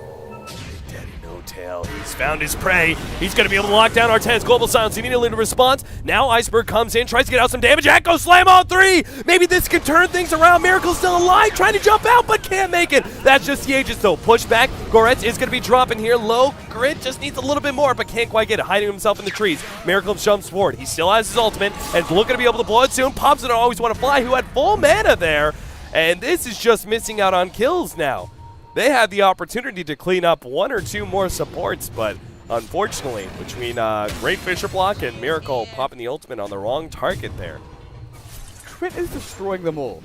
Big Daddy No Tail. He's found his prey. He's going to be able to lock down Artez. Global Silence immediately to response. Now Iceberg comes in, tries to get out some damage. Echo Slam on 3. Maybe this can turn things around. Miracle's still alive, trying to jump out, but can't make it. That's just the Aegis, though. Push back. Goretz is going to be dropping here. Low. Grit just needs a little bit more, but can't quite get it. Hiding himself in the trees. Miracle jumps forward. He still has his ultimate, and looking to be able to blow it soon. Pops it on Always Want to Fly, who had full mana there. And this is just missing out on kills now. They had the opportunity to clean up 1 or 2 more supports, but unfortunately, between Great Fisher Block and Miracle popping the ultimate on the wrong target there. Crit is destroying them all.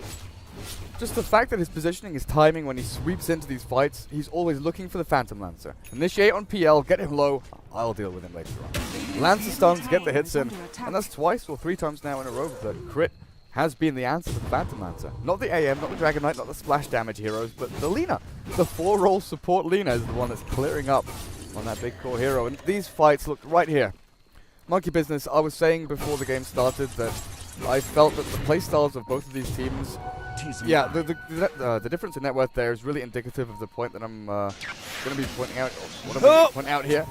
Just the fact that his positioning, his timing, when he sweeps into these fights, he's always looking for the Phantom Lancer. Initiate on PL, get him low, I'll deal with him later on. Lancer stuns, get the hits in, and that's twice or 3 times now in a row that Crit has been the answer to the Phantom Lancer. Not the AM, not the Dragon Knight, not the splash damage heroes, but the Lena. The 4-role support Lena is the one that's clearing up on that big core hero. And these fights look right here. Monkey Business, I was saying before the game started that I felt that the playstyles of both of these teams, yeah, the difference in net worth there is really indicative of the point that I'm going to be pointing out, point out here.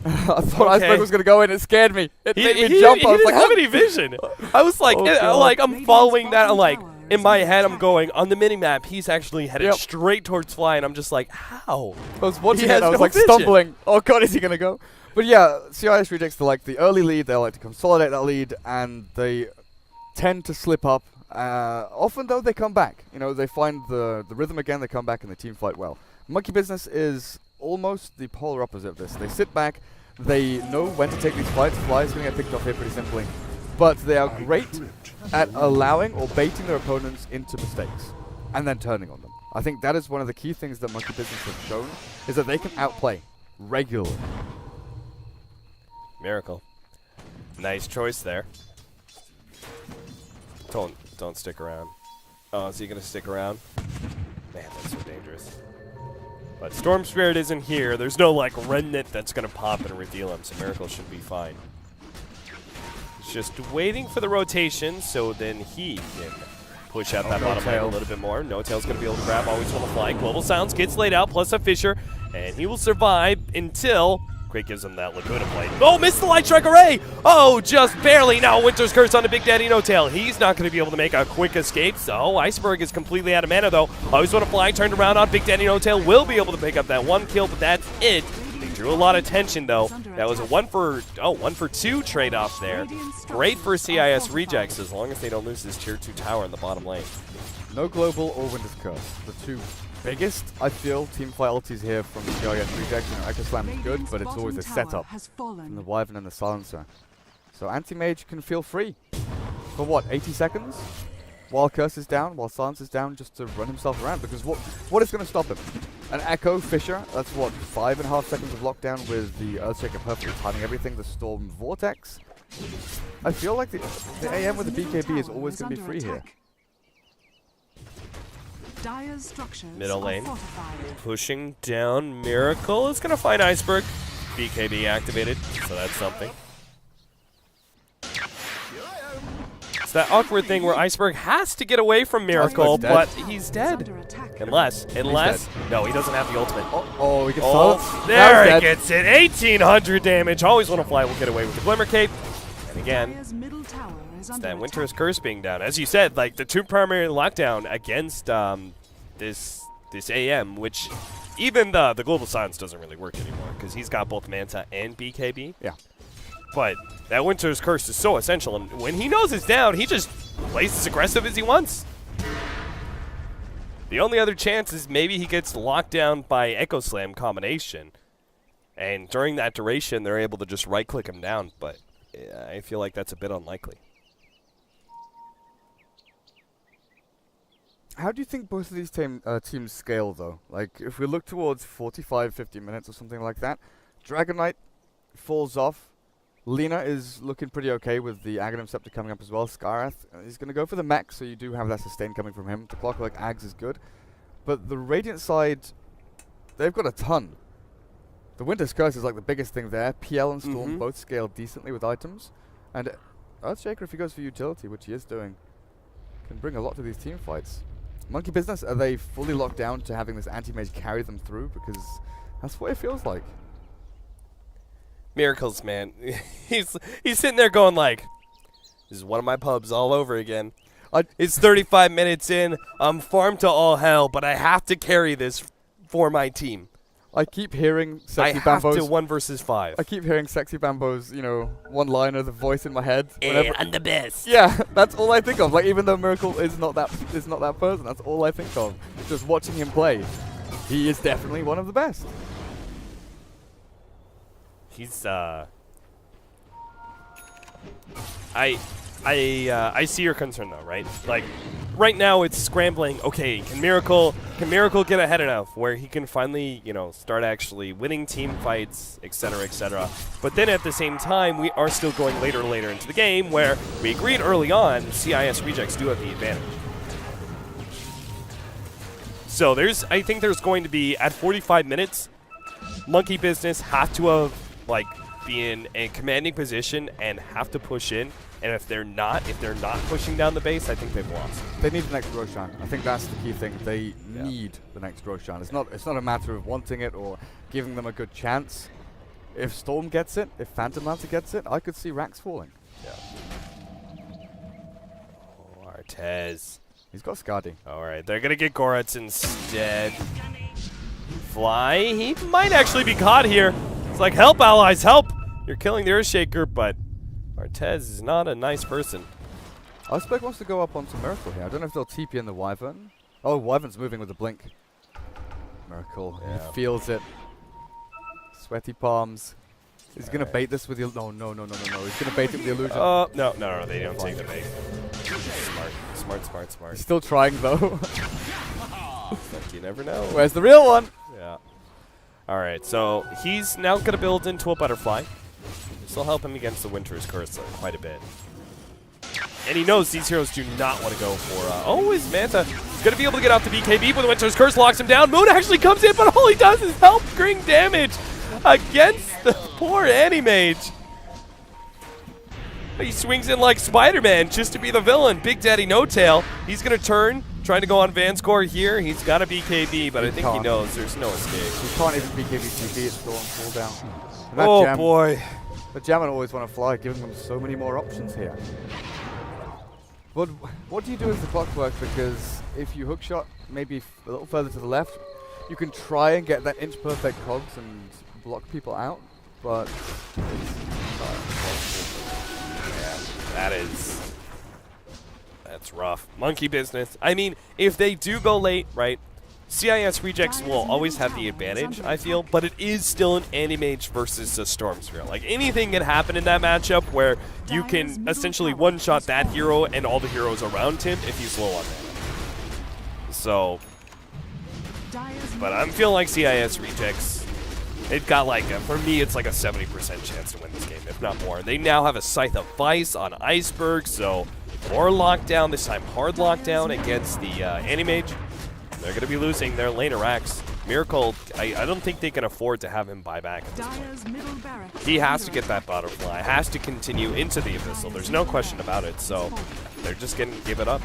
I thought Iceberg was going to go in. It scared me. It made me jump. I was like, didn't have any vision. I was like, I'm following that. I'm like, in my head, I'm going, on the minimap, he's actually headed straight towards Fly, and I'm just like, how? I was watching it, I was like stumbling. Oh god, is he going to go? But yeah, CIS rejects the early lead. They like to consolidate that lead, and they tend to slip up. Often, though, they come back. You know, they find the rhythm again, they come back, and the team fight well. Monkey Business is almost the polar opposite of this. They sit back, they know when to take these fights. Fly is going to get picked off here pretty simply. But they are great at allowing or baiting their opponents into mistakes and then turning on them. I think that is one of the key things that Monkey Business have shown, is that they can outplay regularly. Miracle. Nice choice there. Don't stick around. Oh, is he going to stick around? Man, that's so dangerous. But Storm Spirit isn't here. There's no, like, remnant that's going to pop and reveal him, so Miracle should be fine. He's just waiting for the rotation so then he can push out that bottom lane a little bit more. No Tail's going to be able to grab, always on the fly. Global Sounds gets laid out, plus a Fissure, and he will survive until Quake gives him that Laguna play. Oh, missed the Light Strike Array! Oh, just barely. Now Winter's Curse on the Big Daddy No Tail. He's not going to be able to make a quick escape, so Iceberg is completely out of mana, though. Always want to fly, turned around on Big Daddy No Tail. Will be able to pick up that 1 kill, but that's it. They drew a lot of tension, though. That was a 1 for 2 trade-off there. Great for CIS Rejects, as long as they don't lose this Tier 2 tower in the bottom lane. No Global or Winter's Curse. The two biggest, I feel, teamfight ultis here from CIS Rejects. You know, Echo Slam is good, but it's always a setup from the Wyvern and the Silencer. So Anti-Mage can feel free. For what, 80 seconds? While Curse is down, while Silence is down, just to run himself around. Because what is going to stop him? An Echo, Fissure, that's what, 5.5 seconds of lockdown with the Earthshaker perfectly timing everything, the Storm Vortex. I feel like the AM with the BKB is always going to be free here. Middle lane, pushing down. Miracle is going to find Iceberg. BKB activated, so that's something. It's that awkward thing where Iceberg has to get away from Miracle, but he's dead. Unless, no, he doesn't have the ultimate. Oh, he gets silence. There he gets it. 1,800 damage. Always want to fly. We'll get away with the Glimmer Cape. And again, it's that Winter's Curse being down. As you said, like the 2 primary lockdown against this AM, which even the Global Silence doesn't really work anymore because he's got both Manta and BKB. Yeah. But that Winter's Curse is so essential, and when he knows it's down, he just plays as aggressive as he wants. The only other chance is maybe he gets locked down by Echo Slam combination, and during that duration, they're able to just right-click him down, but I feel like that's a bit unlikely. How do you think both of these teams scale, though? Like, if we look towards 45, 50 minutes or something like that, Dragon Knight falls off. Lina is looking pretty okay with the Aghanim Scepter coming up as well. Skarath, he's going to go for the mech, so you do have that sustain coming from him. The Clockwork Ags is good. But the Radiant side, they've got a ton. The Winter's Curse is like the biggest thing there. PL and Storm both scale decently with items. And Earthshaker, if he goes for utility, which he is doing, can bring a lot to these team fights. Monkey Business, are they fully locked down to having this anti-mage carry them through? Because that's what it feels like. Miracles, man. He's sitting there going like, this is one of my pubs all over again. It's 35 minutes in. I'm farmed to all hell, but I have to carry this for my team. I keep hearing Sexy Bambo's. I have to 1 versus 5. I keep hearing Sexy Bambo's, you know, one-liner, the voice in my head. I'm the best. Yeah, that's all I think of. Like, even though Miracle is not that person, that's all I think of. Just watching him play. He is definitely one of the best. He's I see your concern though, right? Like right now it's scrambling. Okay, can Miracle get ahead enough where he can finally, you know, start actually winning team fights, etc., etc. But then at the same time, we are still going later into the game where we agreed early on CIS Rejects do have the advantage. So I think there's going to be at 45 minutes, Monkey Business have to have like be in a commanding position and have to push in. And if they're not pushing down the base, I think they've lost. They need the next Roshan. I think that's the key thing. They need the next Roshan. It's not a matter of wanting it or giving them a good chance. If Storm gets it, if Phantom Lancer gets it, I could see Rax falling. Yeah. Oh, Artez. He's got Skadi. All right, they're gonna get Goretz instead. Fly. He might actually be caught here. It's like, help, allies, help! You're killing the Earthshaker, but Artez is not a nice person. Iceberg wants to go up onto Miracle here. I don't know if they'll TP in the Wyvern. Oh, Wyvern's moving with the blink. Miracle, he feels it. Sweaty palms. He's going to bait this with the... No. He's going to bait it with the illusion. No, they don't take the bait. Smart. He's still trying, though. You never know. Where's the real one? Yeah. All right, so he's now going to build into a Butterfly. This will help him against the Winter's Curse quite a bit. And he knows these heroes do not want to go for... his Manta is going to be able to get out the BKB, but the Winter's Curse locks him down. Moon actually comes in, but all he does is help bring damage against the poor Anti-Mage. He swings in like Spider-Man just to be the villain. Big Daddy No Tail. He's going to turn, trying to go on Vanscore here. He's got a BKB, but I think he knows there's no escape. He can't even BKB TV. It's still on cooldown. Oh, boy. The Jammin always want to fly, giving them so many more options here. But what do you do as the clockwork? Because if you hookshot maybe a little further to the left, you can try and get that inch-perfect cogs and block people out, but it's not possible. That's rough. Monkey business. I mean, if they do go late, right, CIS rejects will always have the advantage, I feel, but it is still an Anti-Mage versus a Storm Sphere. Like, anything can happen in that matchup where you can essentially one-shot that hero and all the heroes around him if he's low on mana. So, but I'm feeling like CIS rejects, they've got like, for me, it's like a 70% chance to win this game, if not more. They now have a Scythe of Vice on Iceberg, so more lockdown, this time hard lockdown against the Anti-Mage. They're going to be losing their laner Axe. Miracle, I don't think they can afford to have him buy back at this point. He has to get that butterfly, has to continue into the Abyssal. There's no question about it, so they're just going to give it up.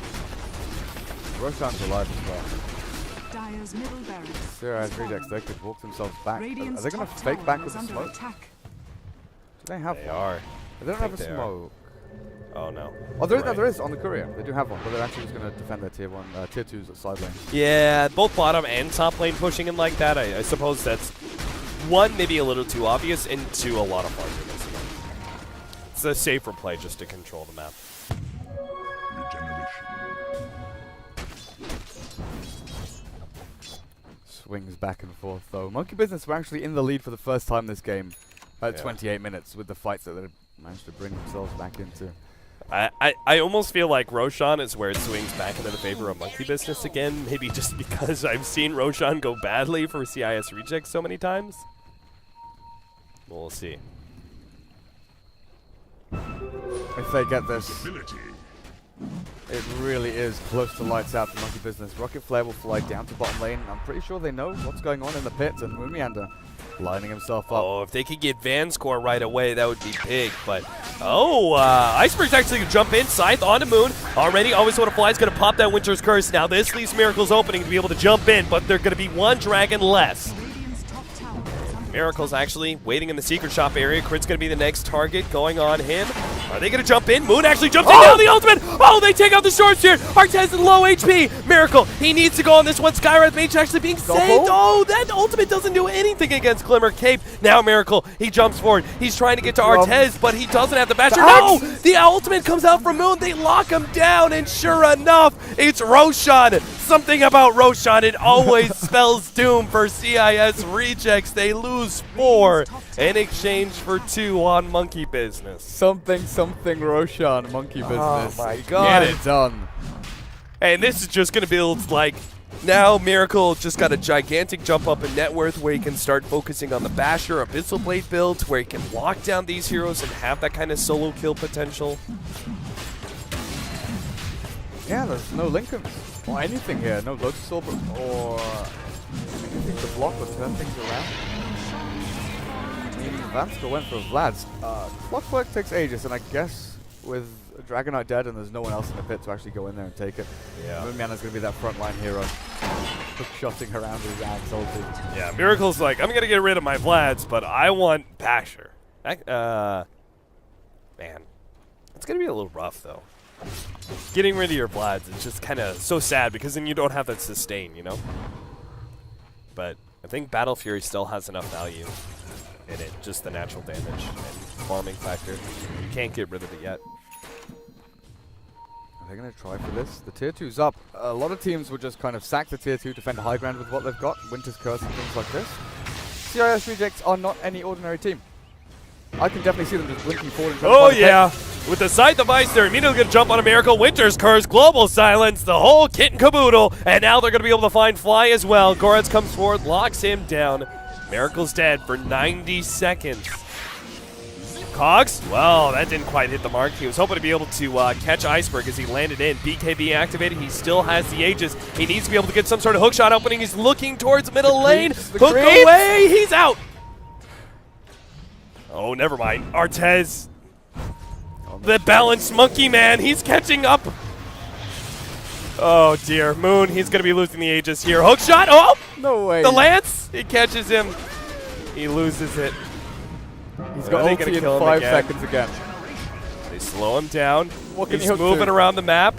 Roshan's alive as well. CIS rejects, they could walk themselves back. Are they going to fake back with the smoke? Do they have one? They are. They don't have a smoke. Oh no. Oh, there is on the courier. They do have one, but they're actually just going to defend their tier 2s at side lane. Yeah, both bottom and top lane pushing in like that. I suppose that's one, maybe a little too obvious, and two, a lot of arguments. It's a safer play just to control the map. Swings back and forth though. Monkey Business were actually in the lead for the first time this game at 28 minutes with the fights that they managed to bring themselves back into. I almost feel like Roshan is where it swings back into the favor of Monkey Business again, maybe just because I've seen Roshan go badly for CIS rejects so many times. We'll see. If they get this, it really is close to lights out for Monkey Business. Rocket Flare will fly down to bottom lane. I'm pretty sure they know what's going on in the pit, and Moonmeander lining himself up. Oh, if they could get Vanscore right away, that would be big. But, Iceberg's actually going to jump in. Scythe onto Moon. Already, Always Want to Fly is going to pop that Winter's Curse. Now, this leaves Miracle's opening to be able to jump in, but they're going to be one dragon less. Miracle's actually waiting in the secret shop area. Crit's going to be the next target going on him. Are they going to jump in? Moon actually jumps in now, the ultimate! Oh, they take out the Storm Sphere! Artez is low HP! Miracle, he needs to go on this one. Skywrath Mage actually being saved! Oh, that ultimate doesn't do anything against Glimmer Cape. Now Miracle, he jumps forward. He's trying to get to Artez, but he doesn't have the Basher. No! The ultimate comes out from Moon. They lock him down, and sure enough, it's Roshan. Something about Roshan, it always spells doom for CIS rejects. They lose 4 in exchange for 2 on Monkey Business. Something Roshan, Monkey Business. Oh my god. Get it done. And this is just going to build, like, now Miracle just got a gigantic jump up in net worth where he can start focusing on the Basher, Abyssal Blade build, where he can lock down these heroes and have that kind of solo kill potential. Yeah, there's no Lincoln or anything here. No Lotus Orb or anything to block or turn things around. Vansker went for Vlad's. Clockwork takes ages, and I guess with Dragonite dead and there's no one else in the pit to actually go in there and take it, Moonman's going to be that frontline hero. Shotting around his Axe ulti. Yeah, Miracle's like, I'm going to get rid of my Vlads, but I want Basher. Man, it's going to be a little rough, though. Getting rid of your Vlads is just kind of so sad because then you don't have that sustain, you know? But I think Battle Fury still has enough value in it, just the natural damage and farming factor. You can't get rid of it yet. Are they going to try for this? The tier 2's up. A lot of teams would just kind of sack the tier 2, defend high ground with what they've got, Winter's Curse and things like this. CIS rejects are not any ordinary team. I can definitely see them just blinking forward and trying to find a with the Scythe of Ice, they're immediately going to jump on a Miracle. Winter's Curse, Global Silence, the whole kit and caboodle, and now they're going to be able to find Fly as well. Goretz comes forward, locks him down. Miracle's dead for 90 seconds. Cogs? Well, that didn't quite hit the mark. He was hoping to be able to catch Iceberg as he landed in. BKB activated. He still has the Aegis. He needs to be able to get some sort of hookshot opening. He's looking towards middle lane. Hook away. He's out. Oh, never mind. Artez. The balanced monkey man, he's catching up. Oh dear, Moon, he's gonna be losing the Aegis here. Hook shot, oh! No way. The Lance, it catches him. He loses it. He's got ulti in 5 seconds again. They slow him down. What can he's he hook moving to? around the map.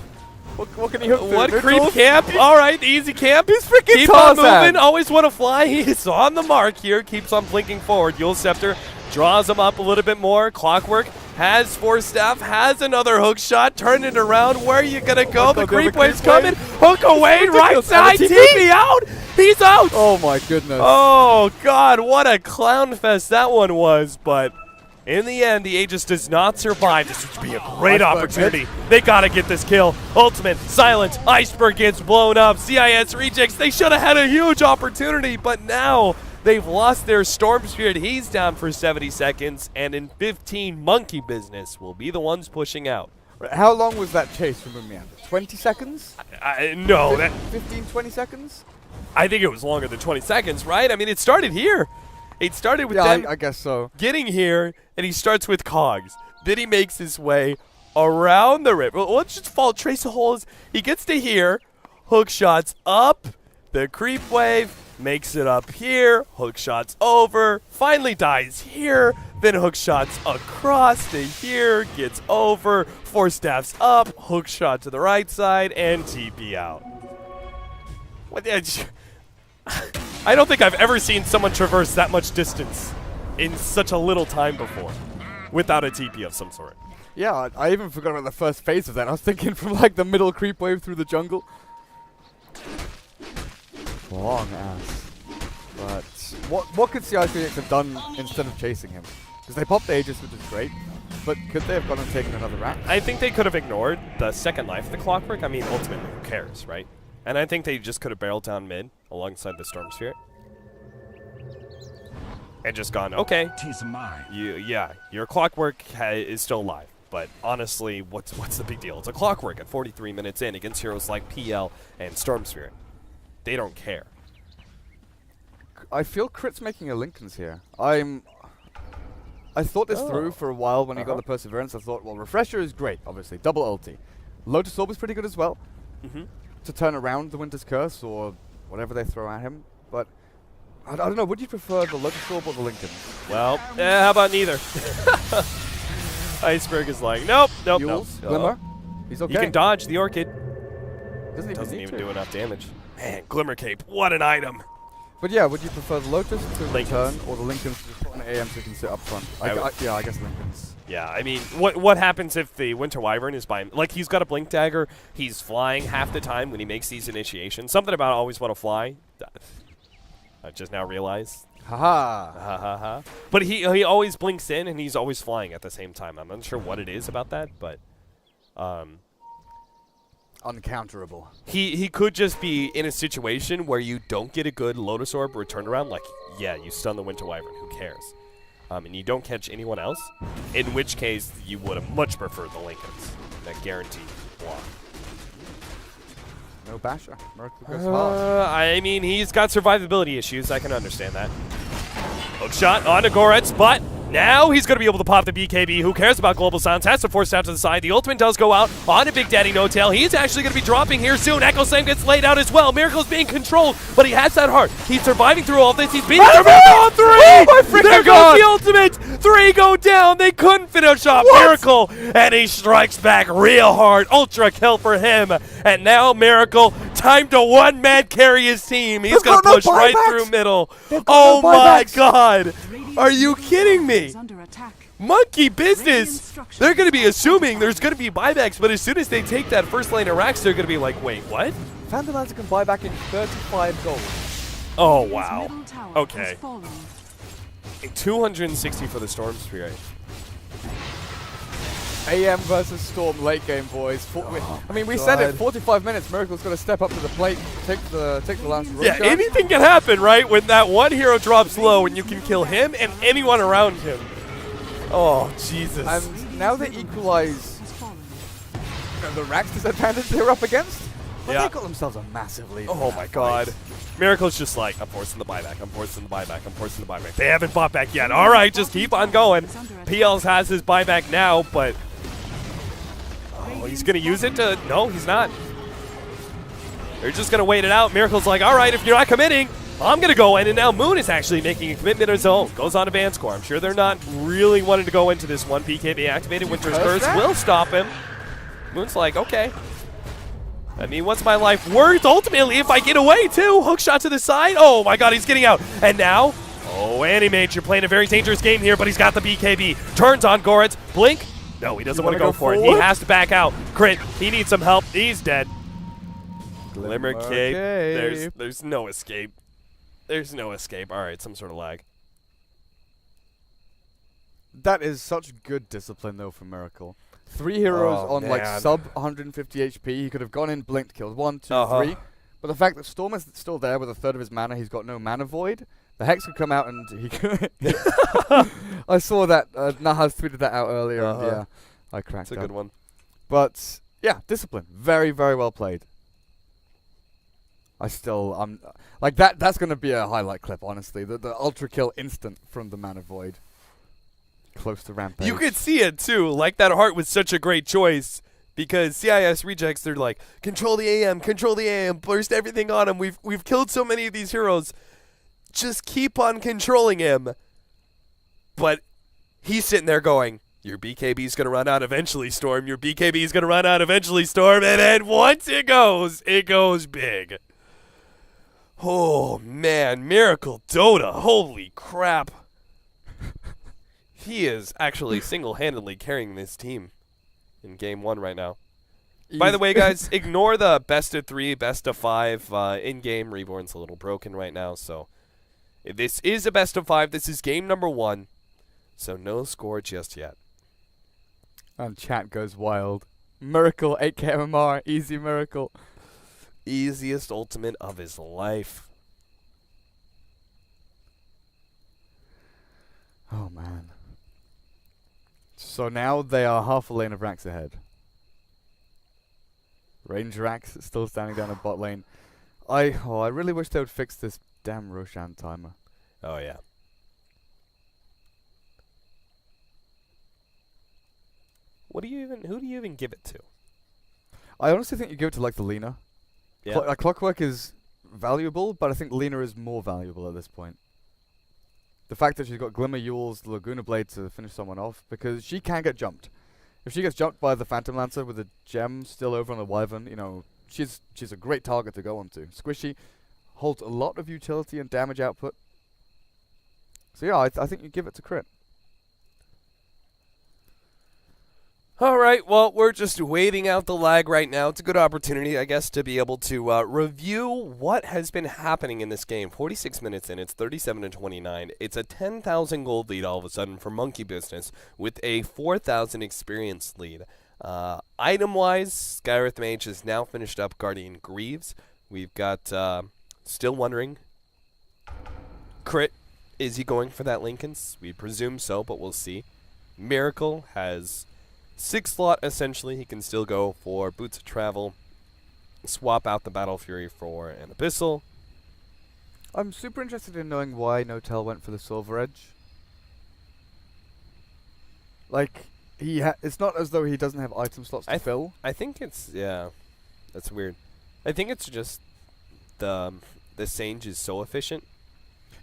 What can he hook to? What creep Neutral? camp? All right, the easy camp. He's freaking Keep on Tarzan. moving. Always want to fly. He's on the mark here. Keeps on blinking forward. Yule Scepter draws him up a little bit more. Clockwork has Force Staff. Has another hook shot. Turn it around. Where are you gonna go? The creep wave's coming. Hook away. Right side. TP out. He's out. Oh my goodness. Oh God! What a clown fest that one was. But in the end, the Aegis does not survive. This would be a great opportunity. They gotta get this kill. Ultimate, silent, Iceberg gets blown up. CIS rejects. They should have had a huge opportunity, but now they've lost their Storm Spirit. He's down for 70 seconds, and in 15, Monkey Business will be the ones pushing out. How long was that chase from Umianda? 20 seconds? No, 15, 20 seconds? I think it was longer than 20 seconds, right? I mean, it started here. It started with them I guess so. getting here, and he starts with cogs. Then he makes his way around the river. Well, let's just follow, trace the holes. He gets to here, hook shots up, the creep wave, makes it up here, hook shots over, finally dies here, then hook shots across to here, gets over, Force Staffs up, hook shot to the right side, and TP out. What the I don't think I've ever seen someone traverse that much distance in such a little time before without a TP of some sort. Yeah, I even forgot about the first phase of that. I was thinking from like the middle creep wave through the jungle. Long ass. But what could CISR have done instead of chasing him? Because they popped the Aegis, which is great. But could they have gone and taken another rack? I think they could have ignored the second life of the Clockwork. I mean, ultimately, who cares, right? And I think they just could have barreled down mid alongside the Storm Spirit. And just gone, okay, your Clockwork is still alive. But honestly, what's the big deal? It's a Clockwork at 43 minutes in against heroes like PL and Storm Spirit. They don't care. I feel Crit's making a Linken's here. I thought this through for a while when he got the Perseverance. I thought, well, Refresher is great, obviously. Double ulti. Lotus Orb is pretty good as well. To turn around the Winter's Curse or whatever they throw at him. But I don't know, would you prefer the Lotus Orb or the Linken? Well, how about neither? Iceberg is like, nope. Yules, Glimmer, he's okay. He can dodge the Orchid. Doesn't even do enough damage. Man, Glimmer Cape, what an item. But yeah, would you prefer the Lotus to Linken's. return or the Linken's to just put an AM so you can sit up front? Yeah, I guess Linken's. Yeah, I mean, what happens if the Winter Wyvern is by... Like, he's got a Blink Dagger. He's flying half the time when he makes these initiations. Something about always want to fly. I just now realized. Haha. Ha ha ha. But he always blinks in, and he's always flying at the same time. I'm not sure what it is about that, but... Uncounterable. He could just be in a situation where you don't get a good Lotus Orb or turnaround. Like, yeah, you stun the Winter Wyvern. Who cares? And you don't catch anyone else, in which case you would have much preferred the Linken's. That guaranteed block. No Basher. Miracle goes hard. I mean, he's got survivability issues. I can understand that. Hook shot on Goretz, but now he's going to be able to pop the BKB. Who cares about Global Silence? Has to force out to the side. The ultimate does go out on a Big Daddy No-Tail. He's actually going to be dropping here soon. Echo Slam gets laid out as well. Miracle's being controlled, but he has that heart. He's surviving through all this. He's beating the Miracle on 3! Oh my freaking There God. goes the ultimate! 3 go down. They couldn't finish off Miracle, and he strikes back real hard. Ultra kill for him. And now Miracle, time to one-man carry his team. He's going to push right through middle. Oh my God! Are you kidding me? Monkey business! They're going to be assuming there's going to be buybacks, but as soon as they take that first lane of racks, they're going to be like, wait, what? Vandalanza can buy back in 35 gold. Oh, wow. Okay. 260 for the Storm Spirit. AM versus Storm late game, boys. I mean, we said it, 45 minutes, Miracle's going to step up to the plate, take the last room. Yeah, anything can happen, right? When that one hero drops low and you can kill him and anyone around him. Oh, Jesus. And now they equalize the Rax disadvantage they're up against. But they got themselves a massive lead. Oh my God. Miracle's just like, I'm forcing the buyback, I'm forcing the buyback, I'm forcing the buyback. They haven't bought back yet. All right, just keep on going. PLs has his buyback now, but Oh, he's going to use it to... No, he's not. They're just going to wait it out. Miracle's like, all right, if you're not committing, I'm going to go in. And now Moon is actually making a commitment of his own. Goes on to ban score. I'm sure they're not really wanting to go into this one. BKB activated. Winter's Curse will stop him. Moon's like, okay. I mean, what's my life worth ultimately if I get away too? Hook shot to the side. Oh my god, he's getting out. And now, oh, Animate, you're playing a very dangerous game here, but he's got the BKB. Turns on Goretz. Blink. No, he doesn't want to go for it. He has to back out. Crit. He needs some help. He's dead. Glimmer Cape. There's no escape. There's no escape. All right, some sort of lag. That is such good discipline, though, for Miracle. 3 heroes on, like, sub 150 HP. He could have gone in, blinked, killed 1, 2, 3. But the fact that Storm is still there with a third of his mana, he's got no mana void. The Hex could come out and he could... I saw that. Nahaz tweeted that out earlier, and yeah, I cracked up. That's a good one. But, yeah, discipline. Very, very well played. I'm like, that's going to be a highlight clip, honestly. The Ultra Kill instant from the mana void. Close to Rampage. You could see it, too. Like, that heart was such a great choice. Because CIS rejects, they're like, control the AM, burst everything on him. We've killed so many of these heroes. Just keep on controlling him. But he's sitting there going, your BKB's going to run out eventually, Storm. Your BKB's going to run out eventually, Storm. And then once it goes big. Oh, man. Miracle Dota. Holy crap. He is actually single-handedly carrying this team in Game 1 right now. By the way, guys, ignore the best of 3, best of 5 in-game. Reborn's a little broken right now, so this is a best of 5. This is game number 1, so no score just yet. And chat goes wild. Miracle, 8k MMR, easy Miracle. Easiest ultimate of his life. Oh, man. So now they are half a lane of Rax ahead. Range Rax still standing down in bot lane. I really wish they would fix this damn Roshan timer. Oh, yeah. Who do you even give it to? I honestly think you give it to, like, the Lina. Yeah. Clockwork is valuable, but I think Lina is more valuable at this point. The fact that she's got Glimmer Yules, the Laguna Blade to finish someone off, because she can get jumped. If she gets jumped by the Phantom Lancer with a gem still over on the Wyvern, you know, she's a great target to go onto. Squishy holds a lot of utility and damage output. So yeah, I think you give it to Crit. All right, well, we're just waiting out the lag right now. It's a good opportunity, I guess, to be able to review what has been happening in this game. 46 minutes in, it's 37-29. It's a 10,000 gold lead all of a sudden for Monkey Business with a 4,000 experience lead. Item-wise, Skyreath Mage has now finished up Guardian Greaves. We've got, still wondering, Crit, is he going for that Lincoln's? We presume so, but we'll see. Miracle has 6 slot, essentially. He can still go for Boots of Travel, swap out the Battle Fury for an Abyssal. I'm super interested in knowing why Notel went for the Silver Edge. Like, it's not as though he doesn't have item slots to fill. I think it's, yeah, that's weird. I think it's just the Sage is so efficient.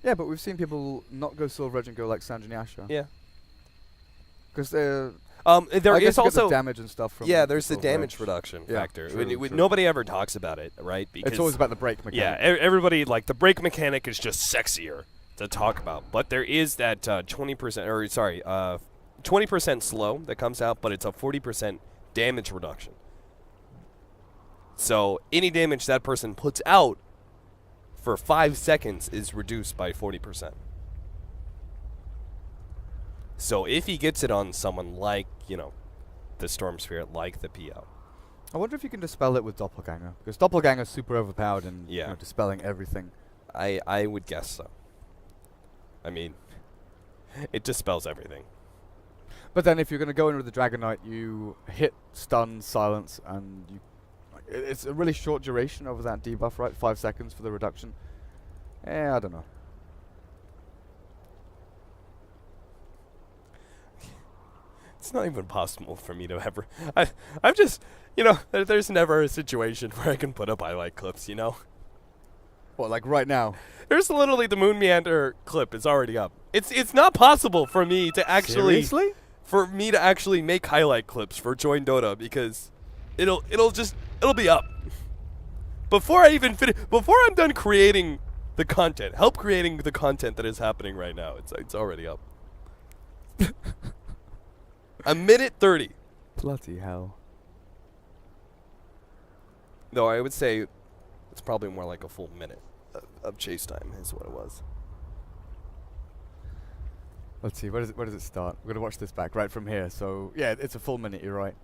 Yeah, but we've seen people not go Silver Edge and go like Sanjanyasha. Yeah. Because they're... there is also the damage and stuff from there's the damage reduction factor. True. Nobody ever talks about it, right? Because it's always about the break mechanic. Yeah, everybody, like, the break mechanic is just sexier to talk about. But there is that 20% slow that comes out, but it's a 40% damage reduction. So any damage that person puts out for 5 seconds is reduced by 40%. So if he gets it on someone like, you know, the Storm Spirit, like the PO. I wonder if you can dispel it with Doppelganger. Because Doppelganger's super overpowered and you know, dispelling everything. I would guess so. I mean, it dispels everything. But then if you're going to go in with the Dragon Knight, you hit, stun, silence, and you... It's a really short duration over that debuff, right? 5 seconds for the reduction. I don't know. It's not even possible for me to ever. I'm just, you know, there's never a situation where I can put up highlight clips, you know? What, like right now? There's literally the Moon Meander clip is already up. It's not possible for me to actually. Seriously? For me to actually make highlight clips for Join Dota because it'll be up. Before I even finish, before I'm done creating the content, help creating the content that is happening right now. It's already up. A minute 30. Bloody hell. Though I would say it's probably more like a full minute of chase time is what it was. Let's see, where does it start? We're going to watch this back right from here. So, yeah, it's a full minute, you're right.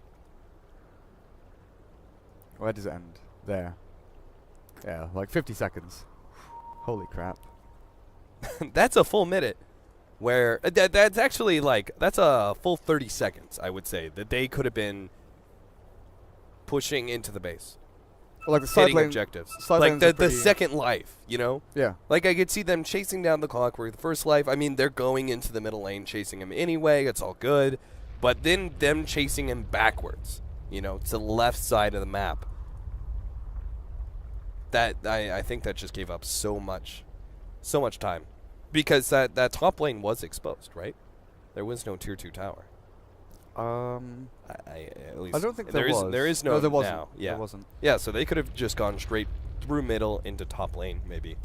Where does it end? There. Yeah, like 50 seconds. Holy crap. That's a full minute. Where that's actually like that's a full 30 seconds, I would say, that they could have been pushing into the base. Well, like the side hitting lane objectives. side Like lanes are the second life, you know? Yeah. Like I could see them chasing down the clock where the first life, I mean, they're going into the middle lane chasing him anyway, it's all good. But then them chasing him backwards, you know, to the left side of the map. That I think that just gave up so much time. Because that top lane was exposed, right? There was no tier 2 tower. At least I don't think there was. There is no, there wasn't. now. Yeah. There wasn't. Yeah, so they could have just gone straight through middle into top lane, maybe.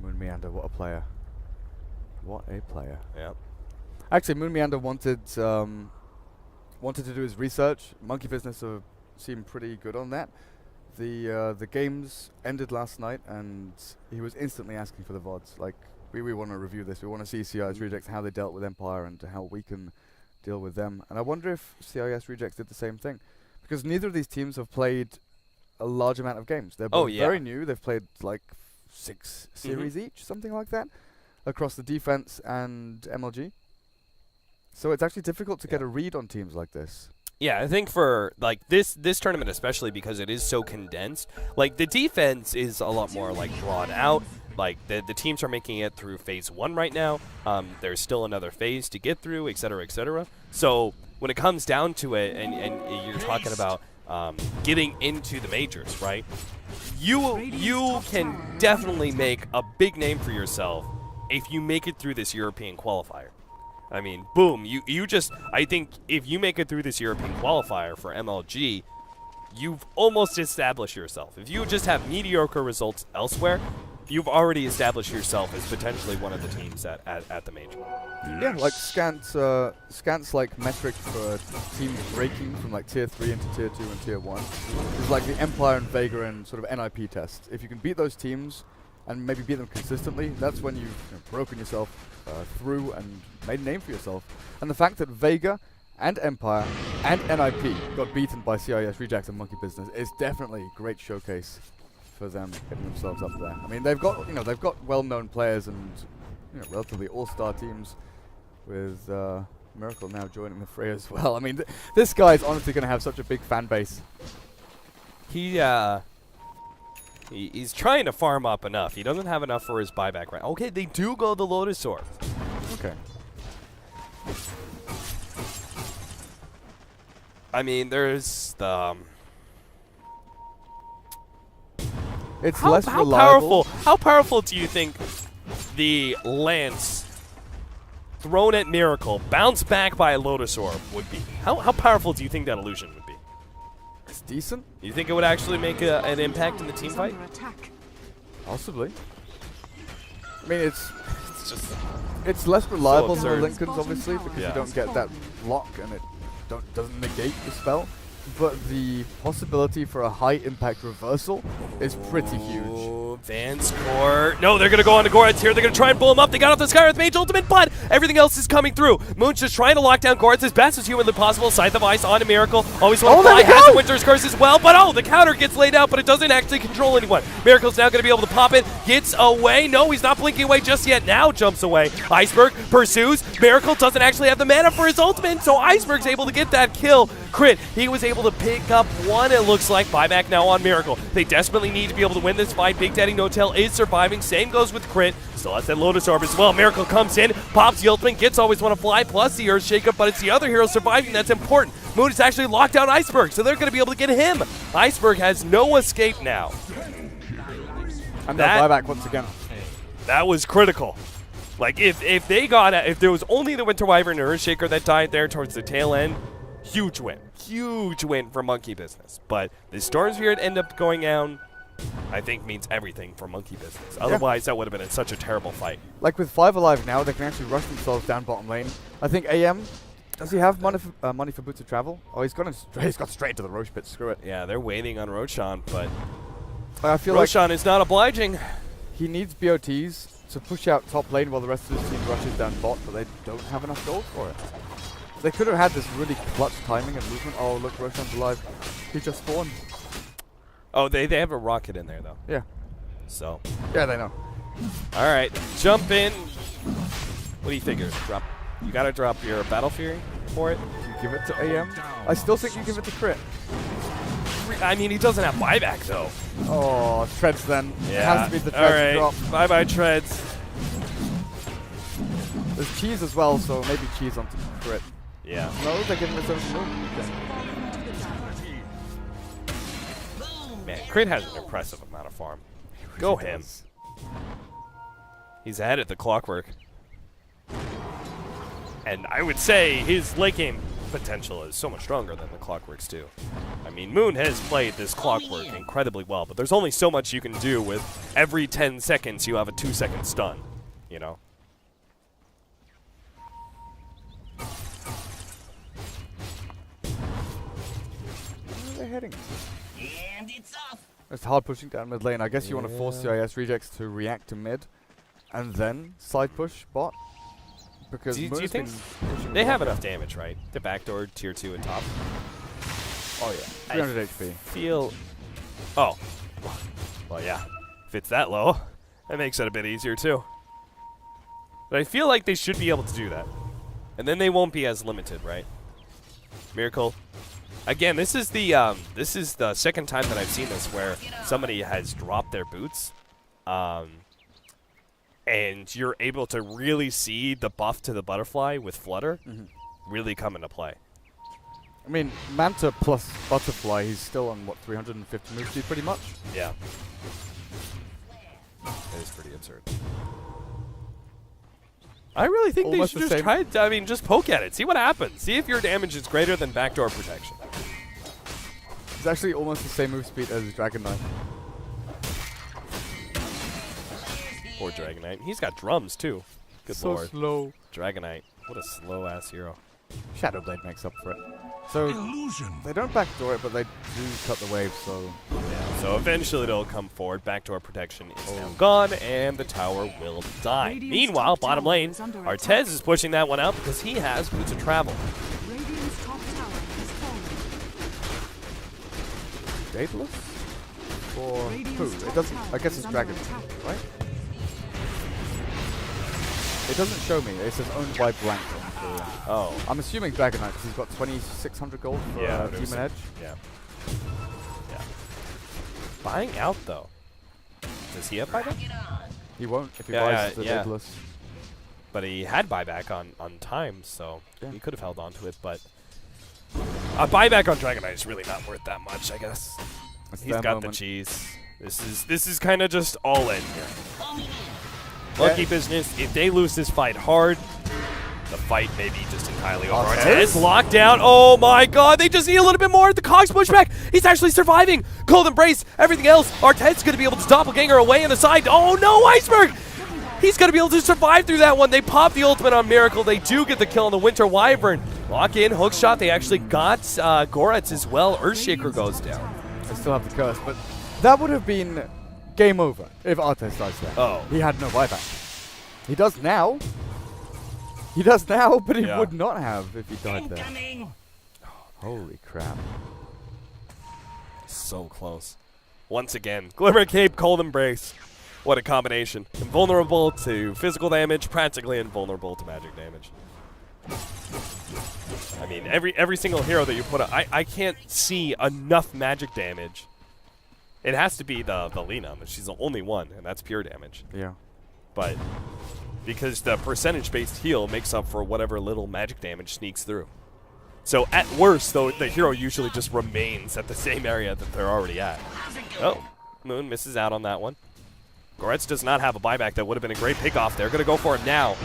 Moon Meander, what a player. What a player. Yeah. Actually, Moon Meander wanted to do his research. Monkey Business seemed pretty good on that. The games ended last night, and he was instantly asking for the VODs. Like, we want to review this. We want to see CIS Rejects, how they dealt with Empire, and how we can deal with them. And I wonder if CIS Rejects did the same thing, because neither of these teams have played a large amount of games. They're both very new. They've played like 6 series each, something like that, across the defense and MLG. So it's actually difficult to get a read on teams like this. Yeah, I think for like this tournament especially because it is so condensed, like the defense is a lot more like drawn out. Like the teams are making it through phase 1 right now. There's still another phase to get through, et cetera, et cetera. So when it comes down to it, and you're talking about getting into the majors, right? You can definitely make a big name for yourself if you make it through this European qualifier. I mean, boom, I think if you make it through this European qualifier for MLG, you've almost established yourself. If you just have mediocre results elsewhere, you've already established yourself as potentially one of the teams at the major. Yeah, like Scant's like metric for teams breaking from like tier 3 into tier 2 and tier 1 is like the Empire and Vega and sort of NIP test. If you can beat those teams and maybe beat them consistently, that's when you've broken yourself through and made a name for yourself. And the fact that Vega and Empire and NIP got beaten by CIS Rejects and Monkey Business is definitely a great showcase for them getting themselves up there. I mean, they've got well-known players and relatively all-star teams with Miracle now joining the fray as well. I mean, this guy is honestly going to have such a big fan base. He's trying to farm up enough. He doesn't have enough for his buyback right. Okay, they do go the Lotus Sword. Okay. I mean, there's the... It's less reliable. How powerful do you think the Lance thrown at Miracle, bounced back by a Lotus Orb would be? How powerful do you think that illusion would be? It's decent. You think it would actually make an impact in the team fight? Possibly. I mean, it's less reliable than the Lincolns, obviously, because you don't get that block and it doesn't negate the spell. But the possibility for a high-impact reversal is pretty huge. Vance Core. No, they're going to go on to Gorath here. They're going to try and pull him up. They got off the Skywrath Mage ultimate, but everything else is coming through. Moon's just trying to lock down Gorath as best as humanly possible. Scythe of Ice on a Miracle. Always want to fly. Has a Winter's Curse as well, but the counter gets laid out, but it doesn't actually control anyone. Miracle's now going to be able to pop it. Gets away. No, he's not blinking away just yet. Now jumps away. Iceberg pursues. Miracle doesn't actually have the mana for his ultimate, so Iceberg's able to get that kill. Crit. He was able to pick up one, it looks like. Buyback now on Miracle. They desperately need to be able to win this fight. Big Daddy Daddy No-Tail is surviving. Same goes with Crit. Still has that Lotus Orb as well. Miracle comes in, pops the ultimate, gets Always Wanna Fly, plus the Earthshaker, but it's the other hero surviving that's important. Moon has actually locked down Iceberg, so they're going to be able to get him. Iceberg has no escape now. And that buyback once again. That was critical. Like, if there was only the Winter Wyvern and Earthshaker that died there towards the tail end, huge win. Huge win for Monkey Business. But the Storm Spirit end up going down, I think means everything for Monkey Business. Otherwise, that would have been such a terrible fight. Like with 5 alive now, they can actually rush themselves down bottom lane. I think AM, does he have money for Boots of Travel? Oh, he's got straight to the Roche pit. Screw it. Yeah, they're waiting on Roshan, but I feel Roshan is not obliging. He needs BOTs to push out top lane while the rest of his team rushes down bot, but they don't have enough gold for it. They could have had this really clutch timing and movement. Oh, look, Roshan's alive. He just spawned. Oh, they have a rocket in there, though. Yeah. So. Yeah, they know. All right, jump in. What do you figure? You got to drop your Battle Fury for it? You give it to AM? I still think you give it to Crit. I mean, he doesn't have buyback, though. Oh, Treads then. Yeah. It has to be the Treads drop. Bye-bye, Treads. There's Cheese as well, so maybe Cheese onto Crit. Yeah. No, they're giving us over move. Man, Crit has an impressive amount of farm. Go him. He's ahead at the Clockwork. And I would say his late game potential is so much stronger than the Clockwork's too. I mean, Moon has played this Clockwork incredibly well, but there's only so much you can do with every 10 seconds you have a 2-second stun, you know? Where are they heading? And it's off. It's hard pushing down mid lane. I guess you want to force CIS rejects to react to mid and then side push bot. Because do you think they have enough damage, right? The backdoor tier 2 and top. Oh yeah, 300 HP. Feel. Oh, well yeah. If it's that low, that makes it a bit easier too. But I feel like they should be able to do that, and then they won't be as limited, right? Miracle. Again, this is the second time that I've seen this where somebody has dropped their boots. And you're able to really see the buff to the butterfly with Flutter really come into play. I mean, Manta plus Butterfly, he's still on, what, 350 move speed pretty much? Yeah. That is pretty absurd. I really think Almost they should just try it. I mean, just poke at it. See what happens. See if your damage is greater than backdoor protection. It's actually almost the same move speed as Dragon Knight. Poor Dragon Knight. He's got drums, too. Good so lord. Slow. Dragon Knight. What a slow-ass hero. Shadowblade makes up for it. So, they don't backdoor it, but they do cut the wave, so... Yeah, so eventually they'll come forward. Backdoor protection is now gone, and the tower will die. Radiant's Meanwhile, top bottom tower lane, is under Artez attack. is pushing that one out because he has Boots of Travel. Radiant's top tower has fallen. Daedalus? Or Radiant's who? It top doesn't... tower I guess is it's under Dragon, attack. right? It doesn't show me. It says owned by blank. Oh. I'm assuming Dragon Knight because he's got 2,600 gold for Demon Edge. Yeah. Yeah. Buying out, though. Does he have buyback? He won't if he Yeah, buys the yeah. Daedalus. But he had buyback on time, so Yeah. he could have held on to it. But a buyback on Dragon Knight is really not worth that much, I guess. It's He's their got moment. the cheese. This is kind of just all in here. Lucky Business, if they lose this fight hard, the fight may be just entirely over. Artez? Artez locked down. Oh my god, they just need a little bit more. The Cogs pushback. He's actually surviving. Cold Embrace, everything else. Artez's going to be able to doppelganger away on the side. Oh no, Iceberg! He's going to be able to survive through that one. They pop the ultimate on Miracle. They do get the kill on the Winter Wyvern. Lock in, hook shot. They actually got Goretz as well. Earthshaker goes down. I still have the curse, but that would have been game over if Artez dies there. Oh. He had no buyback. He does now. He does now, but he Yeah. would not have if he died there. Holy crap. So close. Once again, Glimmer Cape, Cold Embrace. What a combination. Invulnerable to physical damage, practically invulnerable to magic damage. I mean, every single hero that you put up, I can't see enough magic damage It has to be the Lina. She's the only one, and that's pure damage. Yeah. But because the percentage-based heal makes up for whatever little magic damage sneaks through. So at worst, though, the hero usually just remains at the same area that they're already at. Oh, Moon misses out on that one. Goretz does not have a buyback. That would have been a great pick-off. They're going to go for it now.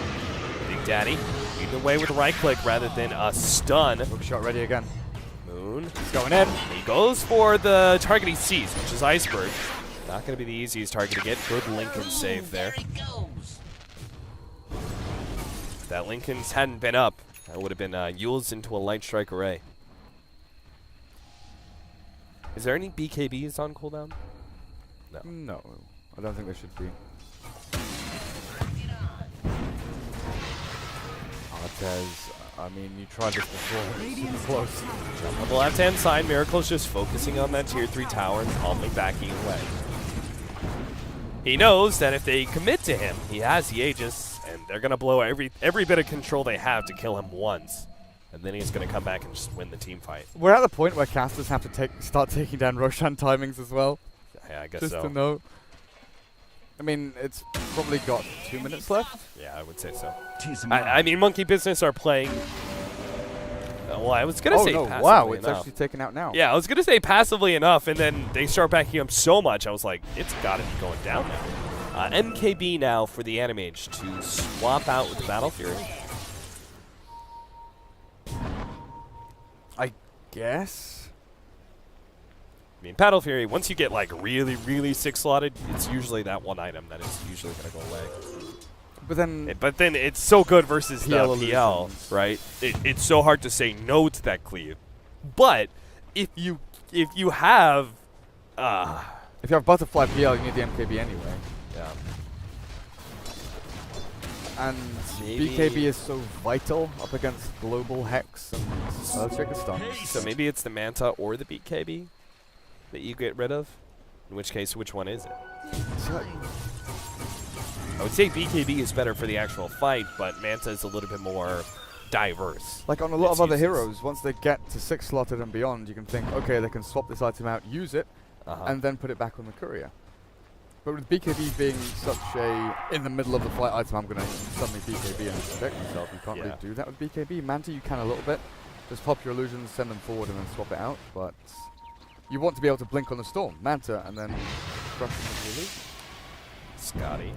Big Daddy leading the way with a right-click rather than a stun. Hook shot ready again. Moon. He's going in. He goes for the target he sees, which is Iceberg. Not going to be the easiest target to get. Good Lincoln save there. If that Lincoln's hadn't been up, that would have been Yule's into a light strike array. Is there any BKBs on cooldown? No. No, I don't think there should be. Artez, I mean, you tried this before. It's close. On the left-hand side, Miracle's just focusing on that tier 3 tower and calmly backing away. He knows that if they commit to him, he has the Aegis, and they're going to blow every bit of control they have to kill him once. And then he's going to come back and just win the team fight. We're at the point where casters have to start taking down Roshan timings as well. Yeah, I guess just so. Just to know. I mean, it's probably got 2 minutes left. Yeah, I would say so. I mean, Monkey Business are playing... well, I was going to say passively wow, it's enough. actually taken out now. Yeah, I was going to say passively enough, and then they start backing him so much, I was like, it's got to be going down now. MKB now for the Animage to swap out with the Battle Fury. I guess. I mean, Battle Fury, once you get like really, really 6-slotted, it's usually that one item that is usually going to go away. But then it's so good versus the PL, right? It's so hard to say no to that cleave. But if you have Butterfly PL, you need the MKB anyway. Yeah. And BKB is so vital up against Global Hex and Earthshaker stuns. So maybe it's the Manta or the BKB that you get rid of? In which case, which one is it? I would say BKB is better for the actual fight, but Manta is a little bit more diverse. Like on a lot of other heroes, once they get to 6-slotted and beyond, you can think, okay, they can swap this item out, use it, and then put it back on the courier. But with BKB being such a in the middle of the fight item, I'm going to suddenly BKB and protect myself. You can't really do that with BKB. Manta, you can a little bit. Just pop your illusions, send them forward, and then swap it out. But you want to be able to blink on the storm, Manta, and then crush them with your illusion. Scotty.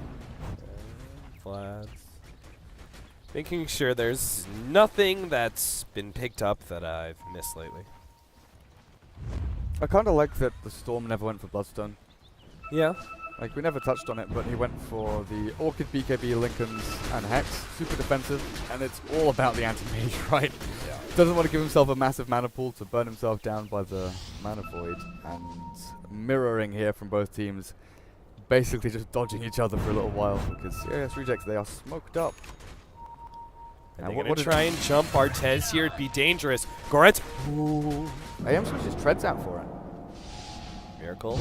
Flats. Making sure there's nothing that's been picked up that I've missed lately. I kind of like that the storm never went for Bloodstone. Yeah. Like, we never touched on it, but he went for the Orchid, BKB, Lincolns, and Hex. Super defensive, and it's all about the anti-mage, right? Yeah. Doesn't want to give himself a massive mana pool to burn himself down by the mana void. And mirroring here from both teams, basically just dodging each other for a little while, because, yes, Rejects, they are smoked up. And they're going to try and jump Artez here. It'd be dangerous. Goretz. AM switches treads out for it. Miracle.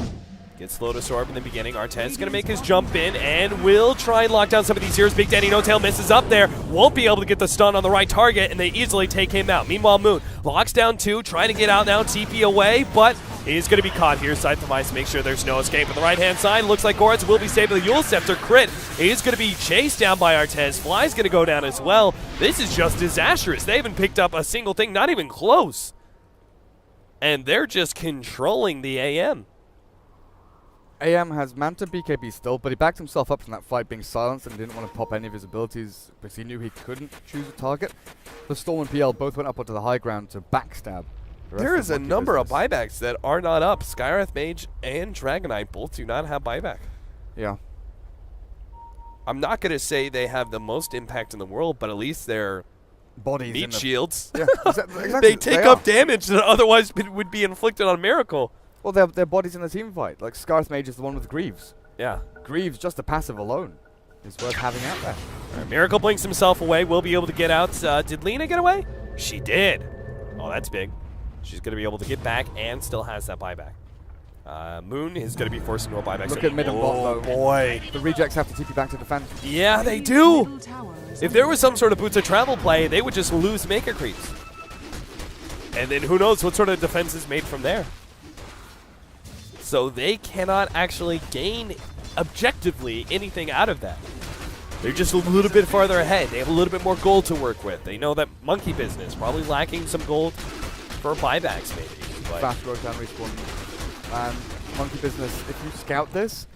Gets Lotus Orb in the beginning. Artez is going to make his jump in and will try and lock down some of these heroes. Big Daddy No-Tail misses up there. Won't be able to get the stun on the right target, and they easily take him out. Meanwhile, Moon locks down 2, trying to get out now, TP away, but he's going to be caught here. Scythe to make sure there's no escape. On the right-hand side, looks like Goretz will be saved with the Yule Scepter crit. He's going to be chased down by Artez. Fly's going to go down as well. This is just disastrous. They haven't picked up a single thing, not even close. And they're just controlling the AM. AM has Manta BKB still, but he backed himself up from that fight being silenced and didn't want to pop any of his abilities because he knew he couldn't choose a target. The Storm and PL both went up onto the high ground to backstab. There is a number of buybacks that are not up. Skywrath Mage and Dragonite both do not have buyback. Yeah. I'm not going to say they have the most impact in the world, but at least they're bodies meat shields. Yeah, exactly. They take up damage that otherwise would be inflicted on Miracle. Well, they're bodies in the team fight. Like, Skywrath Mage is the one with Greaves. Yeah. Greaves, just the passive alone, is worth having out there. Right, Miracle blinks himself away. Will be able to get out. Did Lina get away? She did. Oh, that's big. She's going to be able to get back and still has that buyback. Moon is going to be forced into a buyback. Look at mid and bot, though. Boy. The Rejects have to TP back to defend. Yeah, they do. If there was some sort of Boots of Travel play, they would just lose Maker Creeps. And then who knows what sort of defense is made from there. so they cannot actually gain objectively anything out of that. They're just a little bit farther ahead. They have a little bit more gold to work with. They know that Monkey Business probably lacking some gold for buybacks maybe. But Fast rotation respawn. And Monkey Business, if you scout this,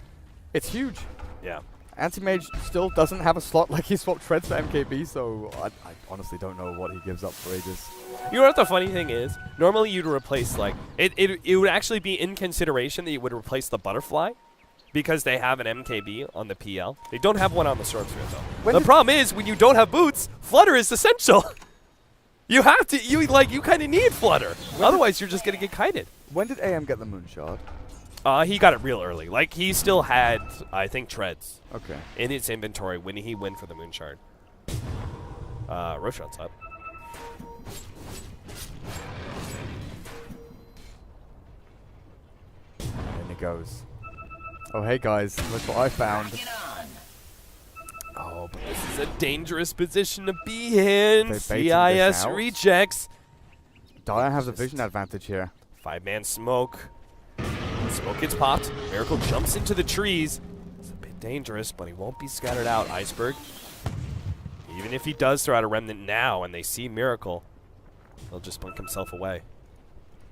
it's huge. yeah. Anti-Mage still doesn't have a slot like he swapped Treads for MKB, so I honestly don't know what he gives up for Aegis. You know what the funny thing is? Normally you'd replace, like, it would actually be in consideration that you would replace the Butterfly because they have an MKB on the PL. They don't have one on the Stormsphere, though. The problem is, when you don't have boots, Flutter is essential. You have to, you kind of need Flutter. Otherwise, you're just going to get kited. When did AM get the Moon Shard? He got it real early. Like, he still had, I think, Treads Okay. in his inventory when he went for the Moon Shard. Roshan's up. And he goes. Oh, hey guys, look what I found. Oh, but this is a dangerous position to be in. They baiting this CIS out? rejects. Dire has a vision advantage here. 5-man smoke. Smoke gets popped. Miracle jumps into the trees. It's a bit dangerous, but he won't be scattered out. Iceberg. Even if he does throw out a remnant now and they see Miracle, he'll just blink himself away.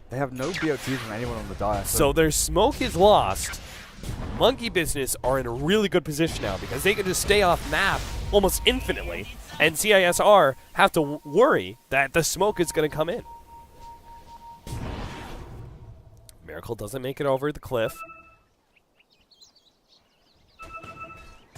They have no BOTs from anyone on the Dire. So their smoke is lost. Monkey Business are in a really good position now because they can just stay off map almost infinitely, and CISR have to worry that the smoke is going to come in. Miracle doesn't make it over the cliff.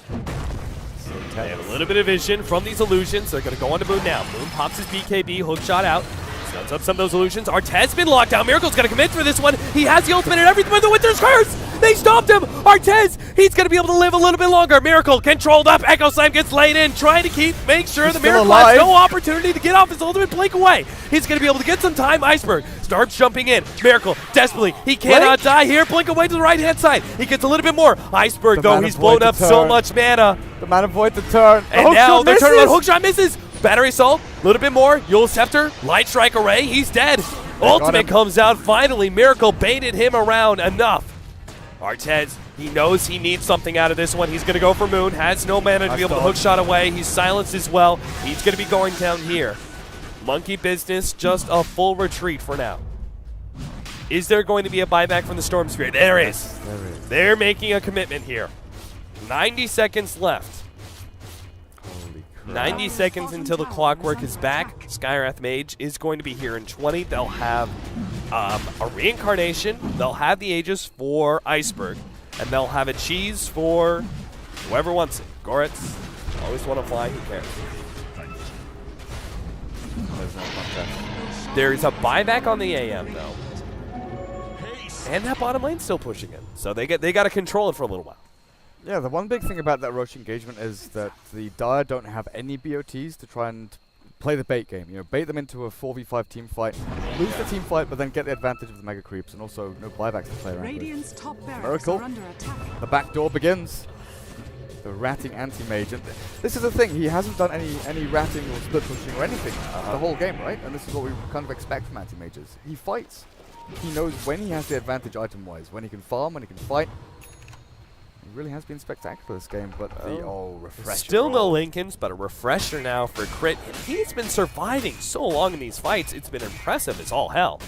They have a little bit of vision from these illusions. They're going to go on to Moon now. Moon pops his BKB, hook shot out. Stuns up some of those illusions. Artez been locked down. Miracle's going to commit for this one. He has the ultimate and everything with the Winter's Curse. They stopped him. Artez, he's going to be able to live a little bit longer. Miracle controlled up. Echo Slam gets laid in, trying to make sure the Miracle has no opportunity to get off his ultimate blink away. He's going to be able to get some time. Iceberg starts jumping in. Miracle, desperately, he cannot die here. Blink away to the right-hand side. He gets a little bit more. Iceberg, though, he's blown up so much mana. The man avoid the turn. And now the turn hook shot misses. Battery assault, a little bit more. Yule Scepter, light strike array, he's dead. Ultimate comes out finally. Miracle baited him around enough. Artez, he knows he needs something out of this one. He's going to go for Moon. Has no mana to be able to hook shot away. He's silenced as well. He's going to be going down here. Monkey Business, just a full retreat for now. Is there going to be a buyback from the Stormsphere? There is. There is. They're making a commitment here. 90 seconds left. Holy crap. 90 seconds until the clockwork is back. Skywrath Mage is going to be here in 20. They'll have a reincarnation. They'll have the Aegis for Iceberg. And they'll have a cheese for whoever wants it. Goretz, always want to fly. Who cares? There's no contest. There's a buyback on the AM, though. And that bottom lane's still pushing it. So they got to control it for a little while. Yeah, the one big thing about that Roche engagement is that the Dire don't have any BOTs to try and play the bait game. You know, bait them into a 4v5 team fight, lose the team fight, but then get the advantage of the mega creeps, and also no buybacks to play around with. Radiant's top barracks Miracle. are under attack. The back door begins. The ratting anti-mage. And this is the thing, he hasn't done any ratting or split pushing or anything the whole game, right? And this is what we kind of expect from anti-mages. He fights. He knows when he has the advantage item-wise, when he can farm, when he can fight. It really has been spectacular this game, but the refresher. Still no Lincolns, but a refresher now for Crit. And he's been surviving so long in these fights. It's been impressive as all hell.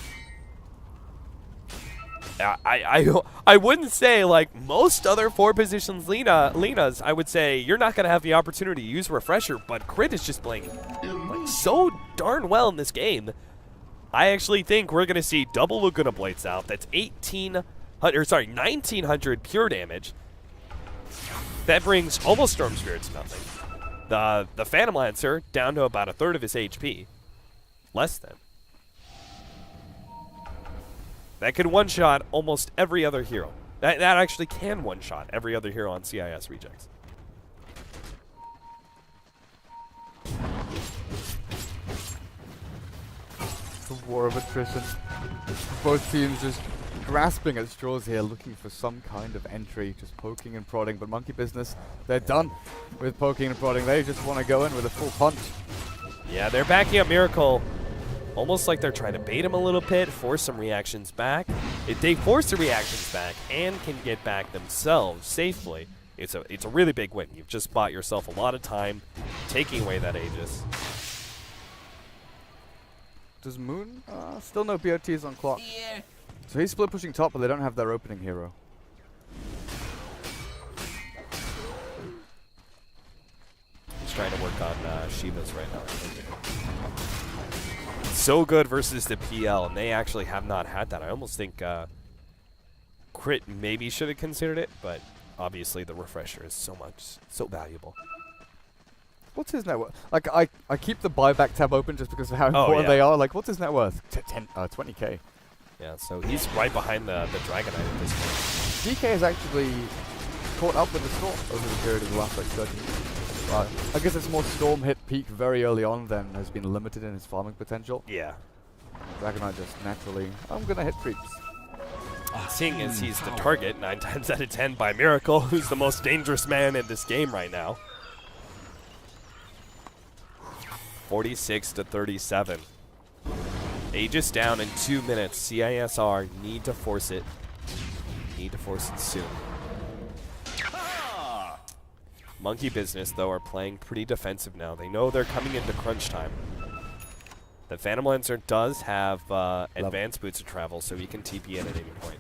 I wouldn't say, like most other 4 positions Lena's, I would say you're not going to have the opportunity to use refresher, but Crit is just playing like so darn well in this game. I actually think we're going to see double Laguna Blades out. That's 1900 pure damage. That brings almost Storm Spirit to nothing. The Phantom Lancer down to about a third of his HP. Less than. That could one-shot almost every other hero. That actually can one-shot every other hero on CIS rejects. The war of attrition. Both teams just grasping at straws here, looking for some kind of entry, just poking and prodding. But Monkey Business, they're done with poking and prodding. They just want to go in with a full punch. Yeah, they're backing up Miracle Almost like they're trying to bait him a little bit, force some reactions back. If they force the reactions back and can get back themselves safely, it's a really big win. You've just bought yourself a lot of time taking away that Aegis. Does Moon? Still no BOTs on clock. So he's split pushing top, but they don't have their opening hero. He's trying to work on Shiva's right now. So good versus the PL, and they actually have not had that. I almost think Crit maybe should have considered it, but obviously the refresher is so valuable. What's his net worth? Like, I keep the buyback tab open just because of how important they are. Like, what's his net worth? 20k. Yeah, so he's right behind the Dragonite at this point. DK has actually caught up with the Storm over the period of the last, like, 30 years. I guess it's more Storm hit peak very early on than has been limited in his farming potential. Yeah. Dragonite just naturally, I'm going to hit creeps. Seeing as he's the target 9 times out of 10 by Miracle, who's the most dangerous man in this game right now. 46 to 37. Aegis down in 2 minutes. CISR need to force it. Need to force it soon. Monkey Business, though, are playing pretty defensive now. They know they're coming into crunch time. The Phantom Lancer does have advanced boots of travel, so he can TP in at any point.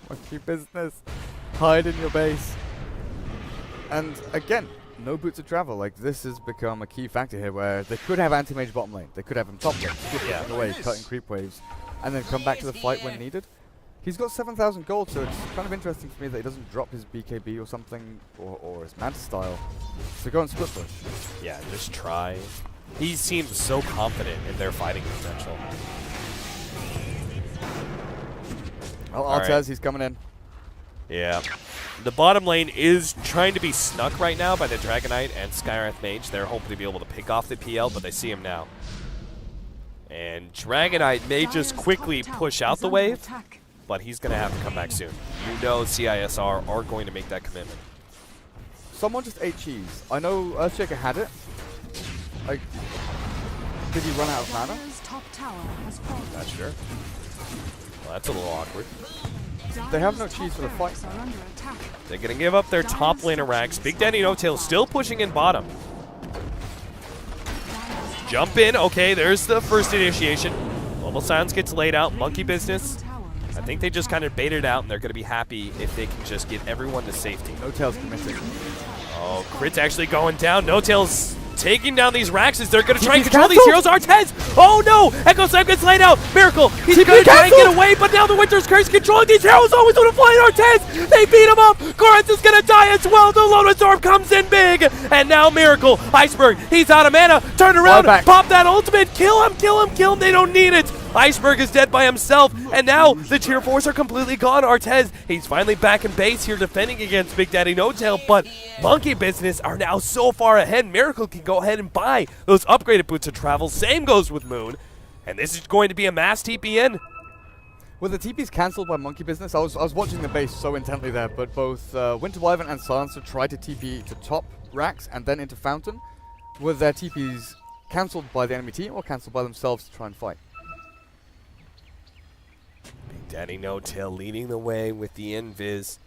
Monkey Business, hide in your base. And again, no boots of travel. Like, this has become a key factor here where they could have anti-mage bottom lane. They could have him top lane, in the way, cutting creep waves, and then come back to the fight when needed. He's got 7,000 gold, so it's kind of interesting for me that he doesn't drop his BKB or something, or his Manta style, to go and split push. Yeah, just try. He seems so confident in their fighting potential. Well, Artez, he's coming in. Yeah. The bottom lane is trying to be snuck right now by the Dragonite and Skywrath Mage. They're hoping to be able to pick off the PL, but they see him now. And Dragonite may just quickly push out the wave, but he's going to have to come back soon. You know CISR are going to make that commitment. Someone just ate cheese. I know Earthshaker had it. Like, did he run out of mana? Not sure. Well, that's a little awkward. They have no cheese for the fight. They're going to give up their top laner Rags. Big Daddy No-Tail still pushing in bottom. Jump in. Okay, there's the first initiation. Mobile Silence gets laid out. Monkey Business. I think they just kind of baited it out, and they're going to be happy if they can just get everyone to safety. No-Tail's committed. Oh, Crit's actually going down. No-Tail's taking down these Raxes. They're going to try and control these heroes. Artez! Oh no! Echo Slam gets laid out. Miracle! He's going to try and get away, but now the Winter's Curse controlling these heroes. Always going to fly Artez! They beat him up! Corinth is going to die as well. The Lotus Storm comes in big! And now Miracle! Iceberg! He's out of mana! Turn around! Pop that ultimate! Kill him! Kill him! Kill him! They don't need it! Iceberg is dead by himself, and now the tier 4s are completely gone. Artez, he's finally back in base here defending against Big Daddy No-Tail, but Monkey Business are now so far ahead. Miracle can go ahead and buy those upgraded boots of travel. Same goes with Moon, and this is going to be a mass TPN. With the TPs cancelled by Monkey Business, I was watching the base so intently there, but both Winter Wyvern and Silencer tried to TP to top Rax and then into Fountain, with their TPs cancelled by the enemy team or cancelled by themselves to try and fight. Daddy No-Tail leading the way with the invis,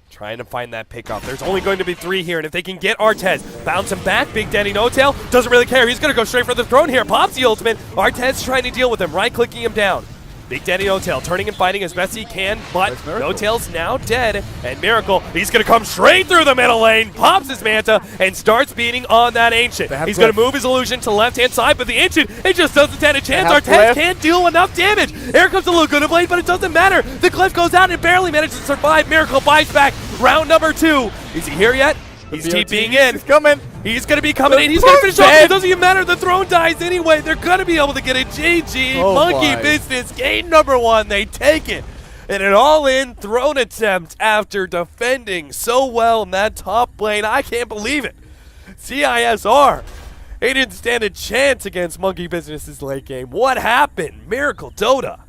trying to find that pickoff. There's only going to be 3 here, and if they can get Artez, bounce him back. Big Daddy No-Tail doesn't really care. He's going to go straight for the throne here. Pops the ultimate. Artez trying to deal with him, right-clicking him down. Big Daddy No-Tail turning and fighting as best he can, but No-Tail's now dead. And Miracle, he's going to come straight through the middle lane, pops his Manta, and starts beating on that Ancient. He's going to move his Illusion to the left-hand side, but the Ancient, it just doesn't stand a chance. Artez can't deal enough damage. Here comes the Laguna Blade, but it doesn't matter. The Cliff goes out and barely manages to survive. Miracle buys back round number 2. Is he here yet? He's TPing in. He's coming. He's going to be coming in. He's going to finish off. It doesn't even matter. The throne dies anyway. They're going to be able to get a GG. Monkey Business, game number 1. They take it. And an all-in throne attempt after defending so well in that top lane. I can't believe it. CISR. They didn't stand a chance against Monkey Business's late game. What happened? Miracle Dota.